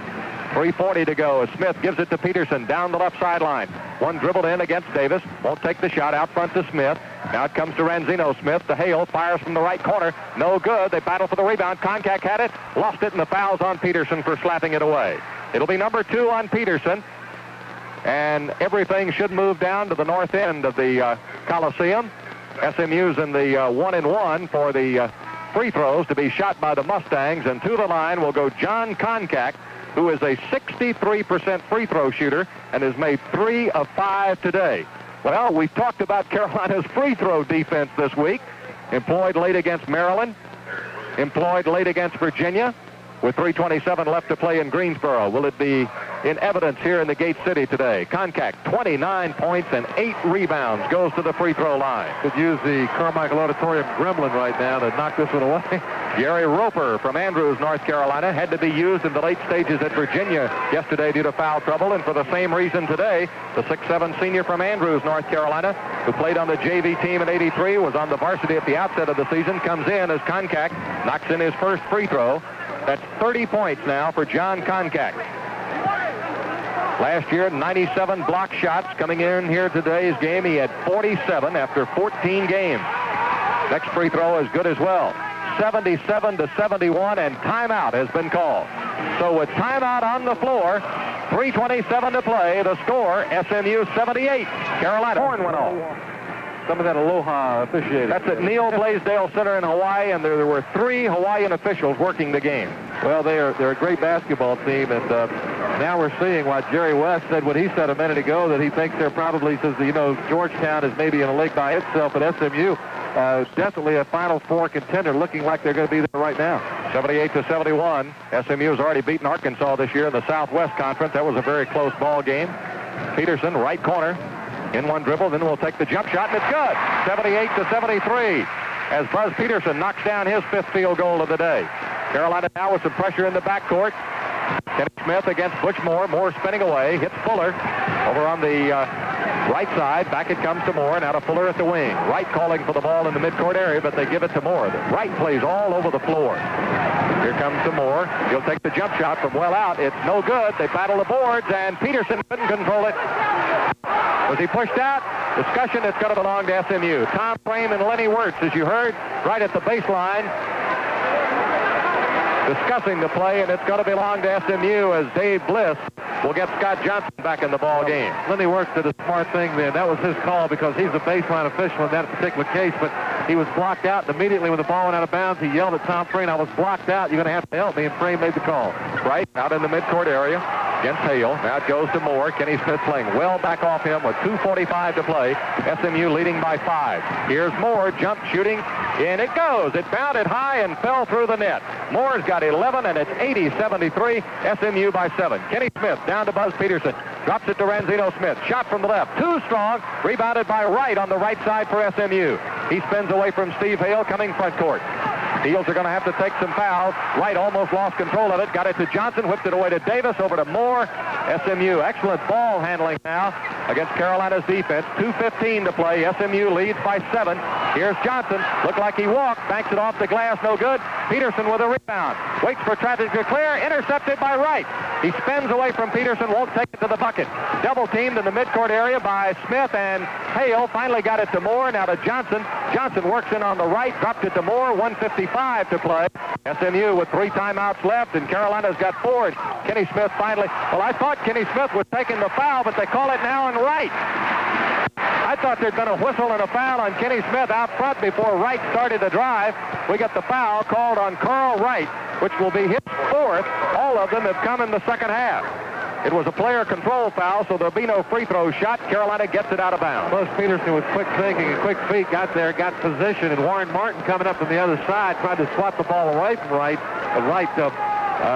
3:40 to go. Smith gives it to Peterson down the left sideline. One dribbled in against Davis. Won't take the shot. Out front to Smith. Now it comes to Ranzino. Smith to Hale. Fires from the right corner. No good. They battle for the rebound. Concac had it. Lost it, and the foul's on Peterson for slapping it away. It'll be number 2 on Peterson. And everything should move down to the north end of the Coliseum. SMU's in the 1-and-1 for the free throws to be shot by the Mustangs. And to the line will go John Concac, who is a 63% free throw shooter and has made 3 of 5 today. Well, we've talked about Carolina's free throw defense this week. Employed late against Maryland. Employed late against Virginia. With 3:27 left to play in Greensboro. Will it be in evidence here in the Gate City today? Concac, 29 points and 8 rebounds. Goes to the free throw line. Could use the Carmichael Auditorium gremlin right now to knock this one away. Gary Roper from Andrews, North Carolina, had to be used in the late stages at Virginia yesterday due to foul trouble, and for the same reason today, the 6'7" senior from Andrews, North Carolina, who played on the JV team in '83, was on the varsity at the outset of the season, comes in as Concac knocks in his first free throw. That's 30 points now for John Concac. Last year, 97 block shots. Coming in here today's game, he had 47 after 14 games. Next free throw is good as well. 77-71, and timeout has been called. So with timeout on the floor, 3:27 to play, the score, SMU 78. Carolina. Horn went off. Some of that aloha officiating. That's at Neil Blaisdell Center in Hawaii, and there were 3 Hawaiian officials working the game. Well, they're a great basketball team, and now we're seeing what Jerry West said, what he said a minute ago, that he thinks they're probably, says, Georgetown is maybe in a league by itself, but SMU definitely a Final Four contender, looking like they're going to be there right now. 78-71. SMU has already beaten Arkansas this year in the Southwest Conference. That was a very close ball game. Peterson, right corner. In one dribble, then we'll take the jump shot, and it's good. 78-73 as Buzz Peterson knocks down his 5th field goal of the day. Carolina now with some pressure in the backcourt. Kenny Smith against Butch Moore. Moore spinning away, hits Fuller over on the right side. Back it comes to Moore. Now to Fuller at the wing. Wright calling for the ball in the midcourt area, but they give it to Moore. Wright plays all over the floor. Here comes to Moore. He'll take the jump shot from well out. It's no good. They battle the boards, and Peterson couldn't control it. Was he pushed out? Discussion, it's going to belong to SMU. Tom Frame and Lenny Wirtz, as you heard, right at the baseline, discussing the play, and it's going to belong to SMU as Dave Bliss will get Scott Johnson back in the ball game. Lenny Wirtz did a smart thing then. That was his call because he's the baseline official in that particular case, but he was blocked out, and immediately when the ball went out of bounds, he yelled at Tom Frame, "I was blocked out. You're going to have to help me," and Frame made the call. Right out in the midcourt area against Hale. Now it goes to Moore. Kenny Smith playing well back off him with 2:45 to play. SMU leading by 5. Here's Moore, jump shooting, and it goes. It bounded high and fell through the net. Moore's got 11, and it's 80-73. SMU by 7. Kenny Smith down to Buzz Peterson. Drops it to Ranzino Smith. Shot from the left. Too strong. Rebounded by Wright on the right side for SMU. He spins away from Steve Hale coming front court. Heels are going to have to take some fouls. Wright almost lost control of it. Got it to Johnson. Whipped it away to Davis. Over to Moore. SMU. Excellent ball handling now against Carolina's defense. 2:15 to play. SMU leads by 7. Here's Johnson. Looked like he walked. Banks it off the glass. No good. Peterson with a rebound. Waits for traffic to clear. Intercepted by Wright. He spins away from Peterson, won't take it to the bucket. Double teamed in the midcourt area by Smith, and Hale finally got it to Moore, now to Johnson. Johnson works in on the right, dropped it to Moore, 1:55 to play. SMU with 3 timeouts left, and Carolina's got 4. Kenny Smith finally, well, I thought Kenny Smith was taking the foul, but they call it now on Wright. I thought there'd been a whistle and a foul on Kenny Smith out front before Wright started the drive. We got the foul called on Carl Wright, which will be his 4th. All of them have come in the second half. It was a player control foul, so there'll be no free throw shot. Carolina gets it out of bounds. Buzz Peterson with quick thinking and quick feet got there, got position, and Warren Martin coming up from the other side tried to swat the ball away from Wright. But Wright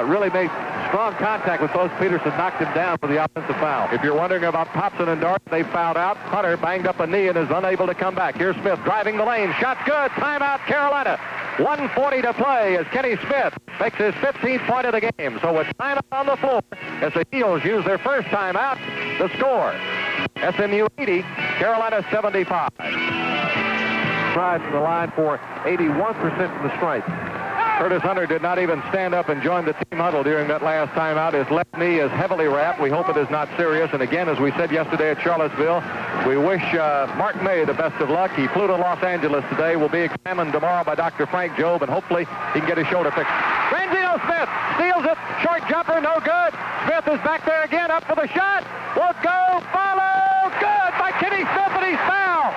really made strong contact with Buzz Peterson, knocked him down for the offensive foul. If you're wondering about Popson and Dart, they fouled out. Hunter banged up a knee and is unable to come back. Here's Smith driving the lane. Shot's good. Timeout, Carolina. 1:40 to play as Kenny Smith makes his 15th point of the game. So with timeout on the floor, as the Heels use their first timeout, the score: SMU 80, Carolina 75. Tries from the line for 81% from the stripe. Curtis Hunter did not even stand up and join the team huddle during that last timeout. His left knee is heavily wrapped. We hope it is not serious. And again, as we said yesterday at Charlottesville, we wish Mark May the best of luck. He flew to Los Angeles today. Will be examined tomorrow by Dr. Frank Jobe, and hopefully he can get his shoulder fixed. Rangino Smith steals it. Short jumper, no good. Smith is back there again, up for the shot. Won't go. Follow. Good by Kenny Smith, and he's fouled.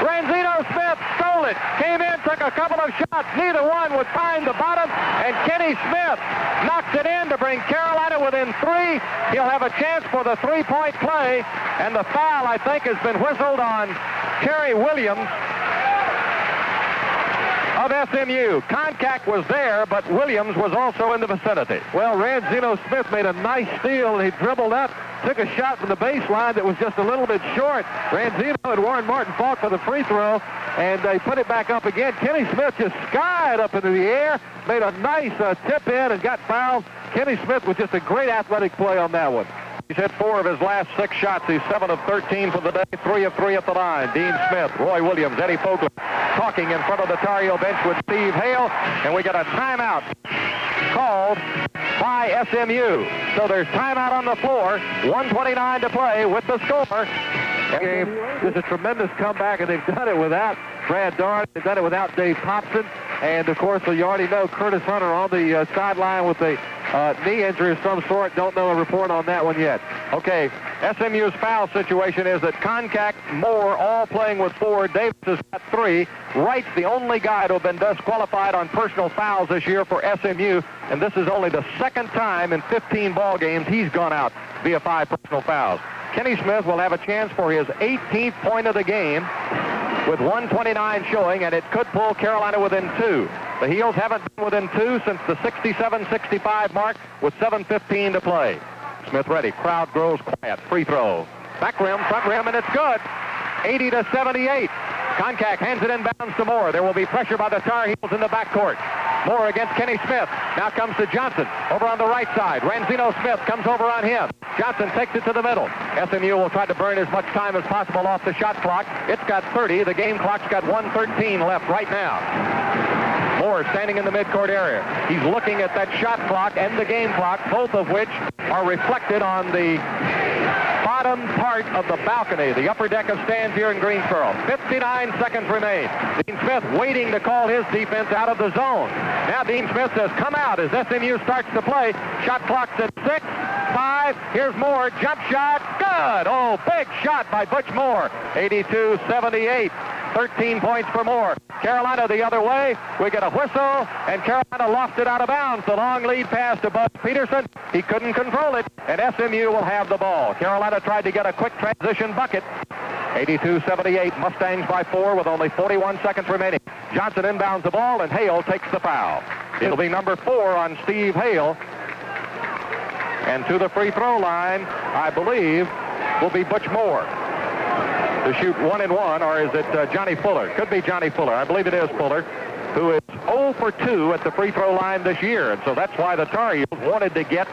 Rangino Smith stole it, came in, took a couple of shots. Neither one would find the bottom, and Kenny Smith knocks it in to bring Carolina within 3. He'll have a chance for the 3-point play, and the foul, I think, has been whistled on Terry Williams of SMU. Contact was there, but Williams was also in the vicinity. Well, Rangino Smith made a nice steal, and he dribbled up, took a shot from the baseline that was just a little bit short. Rangino and Warren Martin fought for the free throw, and they put it back up again. Kenny Smith just skied up into the air, made a nice tip in and got fouled. Kenny Smith with just a great athletic play on that one. He's hit 4 of his last 6 shots. He's 7 of 13 for the day, 3 of 3 at the line. Dean Smith, Roy Williams, Eddie Fogler talking in front of the Tar Heel bench with Steve Hale, and we got a timeout called by SMU. So there's timeout on the floor, 1:29 to play with the score. Game. Just a tremendous comeback, and they've done it without Brad Darn. They've done it without Dave Popson. And, of course, you already know Curtis Hunter on the sideline with a knee injury of some sort. Don't know a report on that one yet. Okay, SMU's foul situation is that Contact, Moore, all playing with 4. Davis has got 3. Wright's the only guy to have been disqualified on personal fouls this year for SMU, and this is only the 2nd time in 15 ball games he's gone out via 5 personal fouls. Kenny Smith will have a chance for his 18th point of the game with 1:29 showing, and it could pull Carolina within 2. The Heels haven't been within 2 since the 67-65 mark with 7:15 to play. Smith ready. Crowd grows quiet. Free throw. Back rim, front rim, and it's good. 80-78. Contact hands it inbounds to Moore. There will be pressure by the Tar Heels in the backcourt. Moore against Kenny Smith. Now comes to Johnson over on the right side. Rangino Smith comes over on him. Johnson takes it to the middle. SMU will try to burn as much time as possible off the shot clock. It's got 30. The game clock's got 1:13 left right now. Moore standing in the midcourt area. He's looking at that shot clock and the game clock, both of which are reflected on the bottom part of the balcony, the upper deck of stands here in Greensboro. 59 seconds remain. Dean Smith waiting to call his defense out of the zone. Now Dean Smith says, come out as SMU starts to play. Shot clock's at 6, 5. Here's Moore. Jump shot. Good. Oh, big shot by Butch Moore. 82-78. 13 points for Moore. Carolina the other way. We get a whistle, and Carolina lost it out of bounds. The long lead pass to Buzz Peterson. He couldn't control it, and SMU will have the ball. Carolina tried to get a quick transition bucket. 82-78. Mustangs by 4 with only 41 seconds remaining. Johnson inbounds the ball, and Hale takes the foul. It'll be number 4 on Steve Hale. And to the free throw line, I believe, will be Butch Moore to shoot 1 and 1, or is it Johnny Fuller? Could be Johnny Fuller. I believe it is Fuller, who is 0 for 2 at the free throw line this year. And so that's why the Tar Heels wanted to get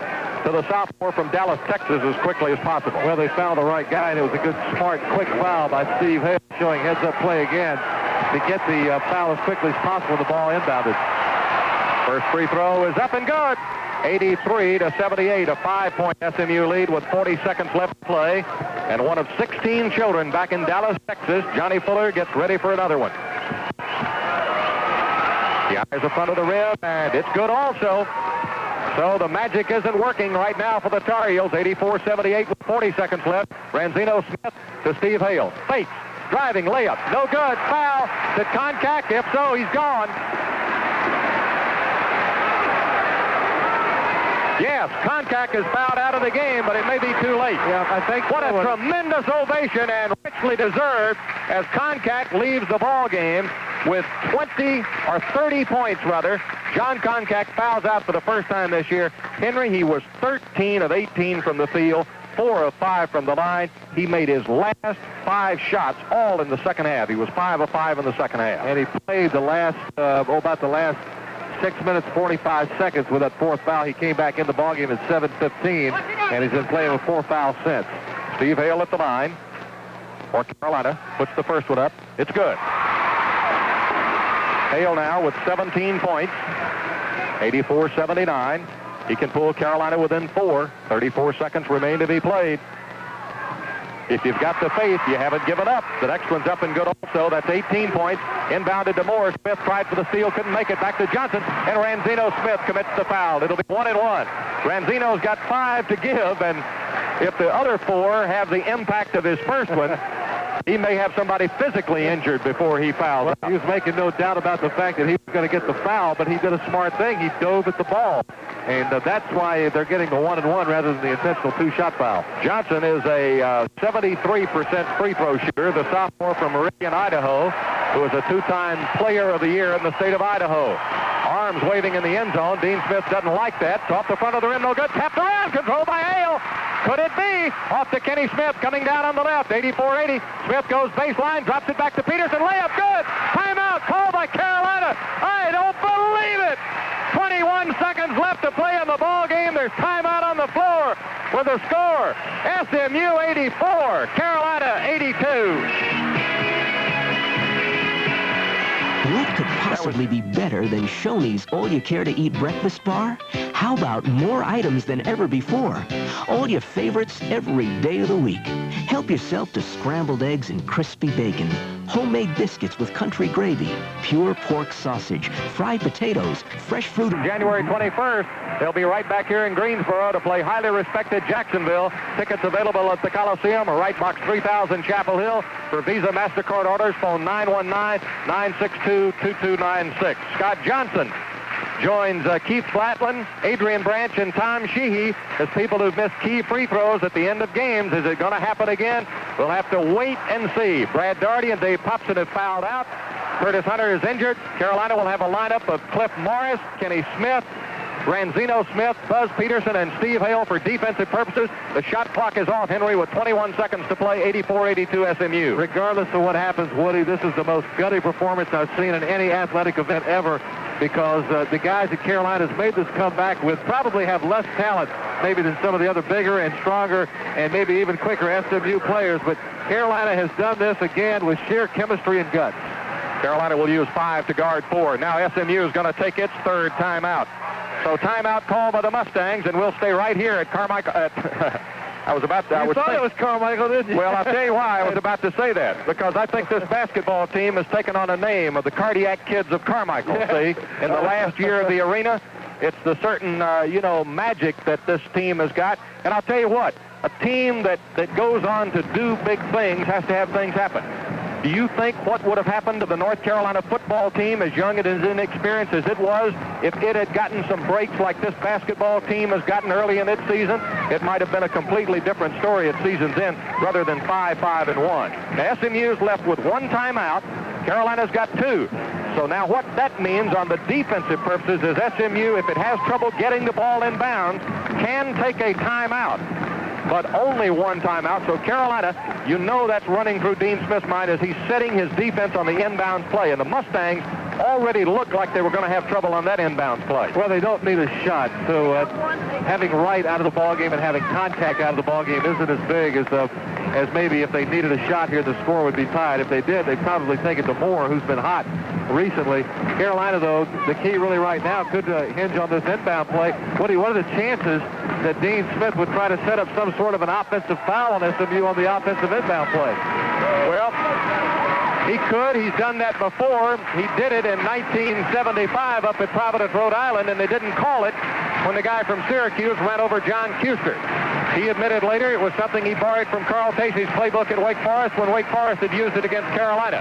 to the sophomore from Dallas, Texas as quickly as possible. Well, they found the right guy, and it was a good, smart, quick foul by Steve Hale, showing heads-up play again to get the foul as quickly as possible when the ball inbounded. First free throw is up and good. 83-78, a 5-point SMU lead with 40 seconds left to play. And one of 16 children back in Dallas, Texas, Johnny Fuller, gets ready for another one. The eyes are front of the rim, and it's good also. So the magic isn't working right now for the Tar Heels. 84-78 with 40 seconds left. Ranzino Smith to Steve Hale. Fakes, driving, layup, no good. Foul. Did Koncak? If so, he's gone. Yes, Koncak is fouled out of the game, but it may be too late. Yeah, I think what a tremendous ovation, and richly deserved, as Koncak leaves the ball game with 20 or 30 points, rather. John Koncak fouls out for the first time this year. Henry, he was 13 of 18 from the field, 4 of 5 from the line. He made his last 5 shots all in the second half. He was 5 of 5 in the second half. And he played the last, about the last 6 minutes, 45 seconds with that 4th foul. He came back in the ballgame at 7:15, and he's been playing with 4 fouls since. Steve Hale at the line for Carolina. Puts the first one up. It's good. Hale now with 17 points. 84-79. He can pull Carolina within 4. 34 seconds remain to be played. If you've got the faith, you haven't given up. The next one's up and good also. That's 18 points. Inbounded to Moore. Smith tried for the steal, couldn't make it. Back to Johnson, and Ranzino Smith commits the foul. It'll be 1-1. Ranzino's got 5 to give, and if the other 4 have the impact of his first one, he may have somebody physically injured before he fouls. Well, he was making no doubt about the fact that he was going to get the foul, but he did a smart thing. He dove at the ball. And that's why they're getting the 1-1 rather than the intentional 2-shot foul. Johnson is a 73% free throw shooter, the sophomore from Meridian, Idaho, who is a 2-time player of the year in the state of Idaho. Arms waving in the end zone. Dean Smith doesn't like that. It's off the front of the rim, no good. Tapped around, controlled by Hale. Could it be? Off to Kenny Smith, coming down on the left. 84-80. Smith goes baseline, drops it back to Peterson. Layup, good. Timeout called by Carolina. I don't believe it. 21 seconds left to play in the ball game. There's timeout on the floor with a score. SMU 84, Carolina 82. What could possibly be better than Shoney's all-you-care-to-eat breakfast bar? How about more items than ever before? All your favorites every day of the week. Help yourself to scrambled eggs and crispy bacon, homemade biscuits with country gravy, pure pork sausage, fried potatoes, fresh fruit. January 21st, they'll be right back here in Greensboro to play highly respected Jacksonville. Tickets available at the Coliseum or Right Box 3000 Chapel Hill. For Visa MasterCard orders, phone 919-962-2296. Scott Johnson joins Keith Flatlin, Adrian Branch, and Tom Sheehy as people who've missed key free throws at the end of games. Is it going to happen again? We'll have to wait and see. Brad Daugherty and Dave Popson have fouled out. Curtis Hunter is injured. Carolina will have a lineup of Cliff Morris, Kenny Smith, Ranzino Smith, Buzz Peterson, and Steve Hale for defensive purposes. The shot clock is off, Henry, with 21 seconds to play. 84-82 SMU. Regardless of what happens, Woody, this is the most gutty performance I've seen in any athletic event ever, because the guys at Carolina has made this comeback with probably have less talent maybe than some of the other bigger and stronger and maybe even quicker SMU players, but Carolina has done this again with sheer chemistry and guts. Carolina will use 5 to guard 4. Now SMU is going to take its 3rd timeout. So timeout called by the Mustangs, and we'll stay right here at Carmichael. I thought it was Carmichael, didn't you? Well, I'll tell you why I was about to say that, because I think this basketball team has taken on a name of the Cardiac Kids of Carmichael, see? In the last year of the arena, it's the certain, magic that this team has got. And I'll tell you what, a team that goes on to do big things has to have things happen. Do you think what would have happened to the North Carolina football team, as young and as inexperienced as it was, if it had gotten some breaks like this basketball team has gotten early in its season? It might have been a completely different story at season's end rather than 5-5-1. Now, SMU's left with 1 timeout. Carolina's got 2. So now what that means on the defensive purposes is SMU, if it has trouble getting the ball in bounds, can take a timeout. But only 1 timeout. So Carolina, that's running through Dean Smith's mind as he's setting his defense on the inbound play. And the Mustangs already looked like they were going to have trouble on that inbound play. Well, they don't need a shot. So having Wright out of the ballgame and having Koncak out of the ballgame isn't as big as as maybe if they needed a shot here, the score would be tied. If they did, they'd probably take it to Moore, who's been hot recently. Carolina, though, the key really right now could hinge on this inbound play. What are the chances that Dean Smith would try to set up some sort of an offensive foul on SMU on the offensive inbound play? Well, he could. He's done that before. He did it in 1975 up at Providence, Rhode Island, and they didn't call it when the guy from Syracuse ran over John Custer. He admitted later it was something he borrowed from Carl Casey's playbook at Wake Forest when Wake Forest had used it against Carolina.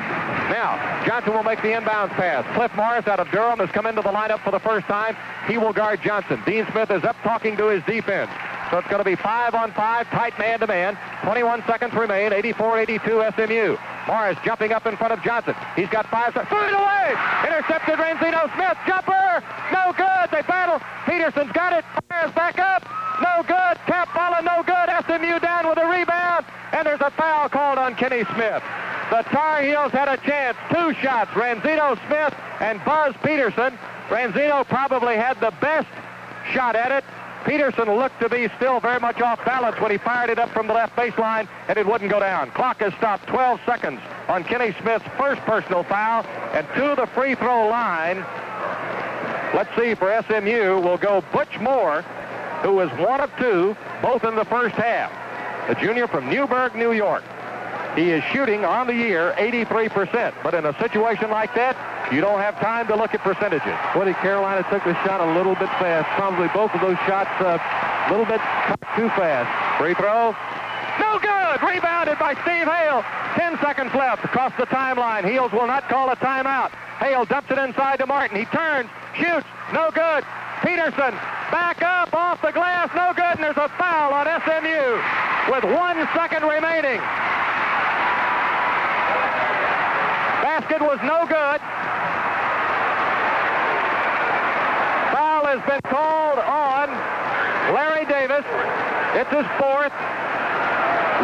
Now, Johnson will make the inbounds pass. Cliff Morris out of Durham has come into the lineup for the first time. He will guard Johnson. Dean Smith is up talking to his defense. So it's going to be 5-on-5, tight man-to-man. 21 seconds remain, 84-82 SMU. Morris jumping up in front of Johnson. He's got 5 seconds. Threw it away! Intercepted Renzino Smith. Jumper! No good! They battle. Peterson's got it. Morris back up. No good. Cap Balla, no good. SMU down with a rebound. And there's a foul called on Kenny Smith. The Tar Heels had a chance. 2 shots. Renzino Smith and Buzz Peterson. Renzino probably had the best shot at it. Peterson looked to be still very much off balance when he fired it up from the left baseline, and it wouldn't go down. Clock has stopped. 12 seconds on Kenny Smith's first personal foul, and to the free throw line, let's see, for SMU will go Butch Moore, who was 1 of 2, both in the first half. The junior from Newburgh, New York. He is shooting on the year 83%, but in a situation like that, you don't have time to look at percentages. Woody, Carolina took the shot a little bit fast. Probably both of those shots a little bit too fast. Free throw. No good! Rebounded by Steve Hale. 10 seconds left across the timeline. Heels will not call a timeout. Hale dumps it inside to Martin. He turns, shoots, no good. Peterson back up off the glass, no good, and there's a foul on SMU with 1 second remaining. Basket was no good. Foul has been called on Larry Davis. It's his 4th.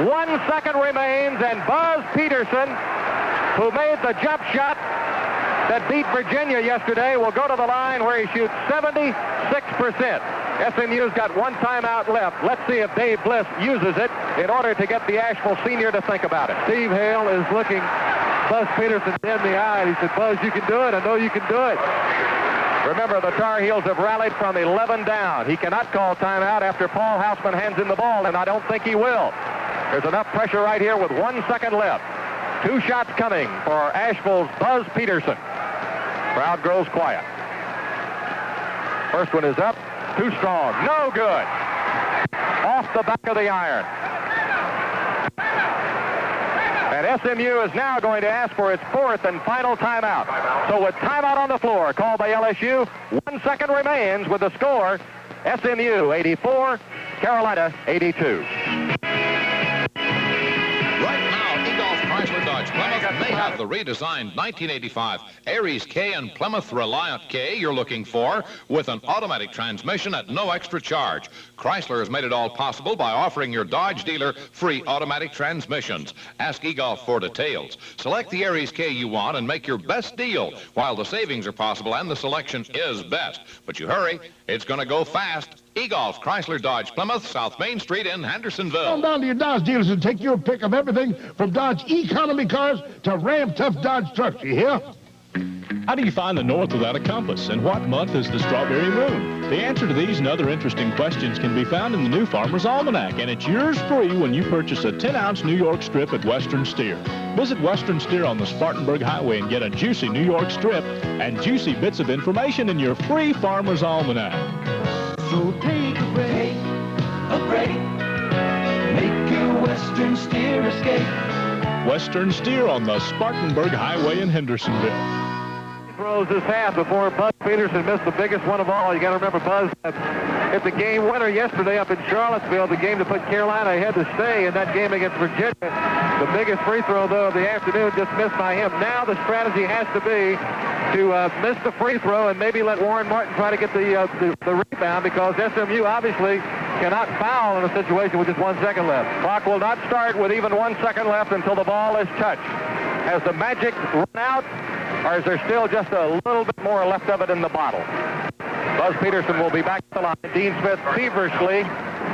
1 second remains, and Buzz Peterson, who made the jump shot that beat Virginia yesterday, will go to the line where he shoots 76%. SMU's got 1 timeout left. Let's see if Dave Bliss uses it in order to get the Asheville senior to think about it. Steve Hale is looking Buzz Peterson in the eye, and he said, Buzz, you can do it. I know you can do it. Remember, the Tar Heels have rallied from 11 down. He cannot call timeout after Paul Houseman hands him the ball, and I don't think he will. There's enough pressure right here with 1 second left. 2 shots coming for Asheville's Buzz Peterson. Crowd grows quiet. First one is up. Too strong. No good. Off the back of the iron. And SMU is now going to ask for its 4th and final timeout. So with timeout on the floor called by LSU, 1 second remains with the score SMU 84, Carolina 82. Plymouth may have the redesigned 1985 Aries K and Plymouth Reliant K you're looking for, with an automatic transmission at no extra charge. Chrysler has made it all possible by offering your Dodge dealer free automatic transmissions. Ask eGolf for details. Select the Aries K you want and make your best deal while the savings are possible and the selection is best. But you hurry, it's going to go fast. eGolf, Chrysler, Dodge, Plymouth, South Main Street in Hendersonville. Come down to your Dodge dealers and take your pick of everything from Dodge economy cars to Ram tough Dodge trucks, you hear? How do you find the north without a compass? And what month is the strawberry moon? The answer to these and other interesting questions can be found in the new Farmer's Almanac, and it's yours free when you purchase a 10-ounce New York strip at Western Steer. Visit Western Steer on the Spartanburg Highway and get a juicy New York strip and juicy bits of information in your free Farmer's Almanac. So take a break, make your Western Steer escape. Western Steer on the Spartanburg Highway in Hendersonville. Throws his half before Buzz Peterson missed the biggest one of all. You got to remember, Buzz hit the game winner yesterday up in Charlottesville, the game to put Carolina ahead to stay in that game against Virginia. The biggest free throw, though, of the afternoon just missed by him. Now the strategy has to be to miss the free throw and maybe let Warren Martin try to get the rebound, because SMU obviously cannot foul in a situation with just 1 second left. Clock will not start with even 1 second left until the ball is touched. Has the magic run out, or is there still just a little bit more left of it in the bottle? Buzz Peterson will be back to the line. Dean Smith feverishly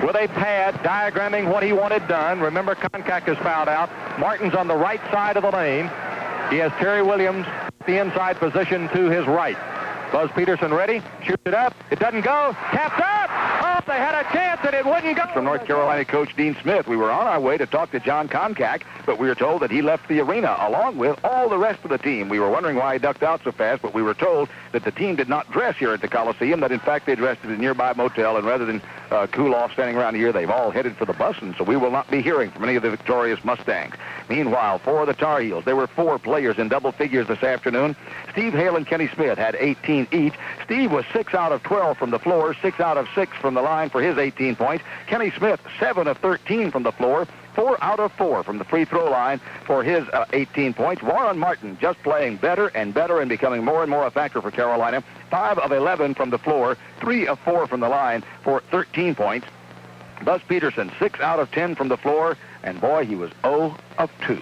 with a pad diagramming what he wanted done. Remember, Konkak is fouled out. Martin's on the right side of the lane. He has Terry Williams, the inside position to his right. Buzz Peterson ready, shoots it up, it doesn't go, tapped up! Oh, they had a chance and it wouldn't go! From North Carolina coach Dean Smith, we were on our way to talk to John Konkak, but we were told that he left the arena along with all the rest of the team. We were wondering why he ducked out so fast, but we were told that the team did not dress here at the Coliseum, that in fact they dressed at a nearby motel, and rather than cool off standing around here, they've all headed for the bus, and so we will not be hearing from any of the victorious Mustangs. Meanwhile, for the Tar Heels, there were 4 players in double figures this afternoon. Steve Hale and Kenny Smith had 18 each. Steve was 6 out of 12 from the floor, 6 out of 6 from the line for his 18 points. Kenny Smith, 7 of 13 from the floor, 4 out of 4 from the free throw line for his 18 points. Warren Martin just playing better and better and becoming more and more a factor for Carolina. 5 of 11 from the floor, 3 of 4 from the line for 13 points. Buzz Peterson, 6 out of 10 from the floor, and boy, he was 0 of 2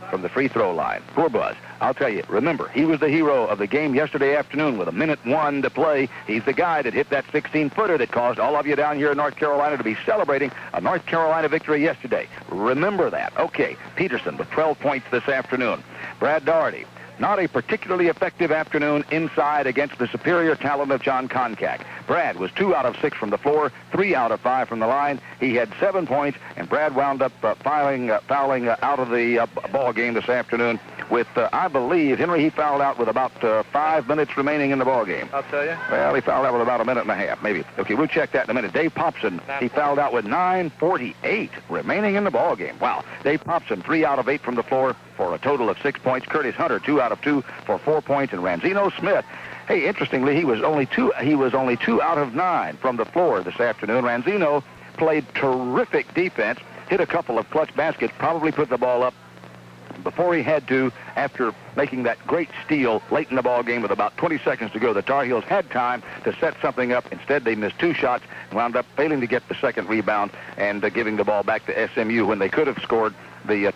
from the free throw line. Poor Buzz. I'll tell you, remember, he was the hero of the game yesterday afternoon with 1:01 to play. He's the guy that hit that 16-footer that caused all of you down here in North Carolina to be celebrating a North Carolina victory yesterday. Remember that. Okay, Peterson with 12 points this afternoon. Brad Daugherty, not a particularly effective afternoon inside against the superior talent of John Konkak. Brad was 2 out of 6 from the floor, 3 out of 5 from the line. He had 7 points, and Brad wound up fouling out of the ball game this afternoon with, I believe, Henry, he fouled out with about 5 minutes remaining in the ball game. I'll tell you. Well, he fouled out with about 1.5 minutes, maybe. Okay, we'll check that in a minute. Dave Popson, he fouled out with 9:48 remaining in the ball game. Wow. Dave Popson, 3 out of 8 from the floor for a total of 6 points. Curtis Hunter, 2 out of 2 for 4 points, and Ranzino Smith, hey, interestingly, he was only 2 out of 9 from the floor this afternoon. Ranzino played terrific defense, hit a couple of clutch baskets, probably put the ball up before he had to after making that great steal late in the ball game with about 20 seconds to go. The Tar Heels had time to set something up. Instead, they missed 2 shots and wound up failing to get the second rebound and giving the ball back to SMU when they could have scored the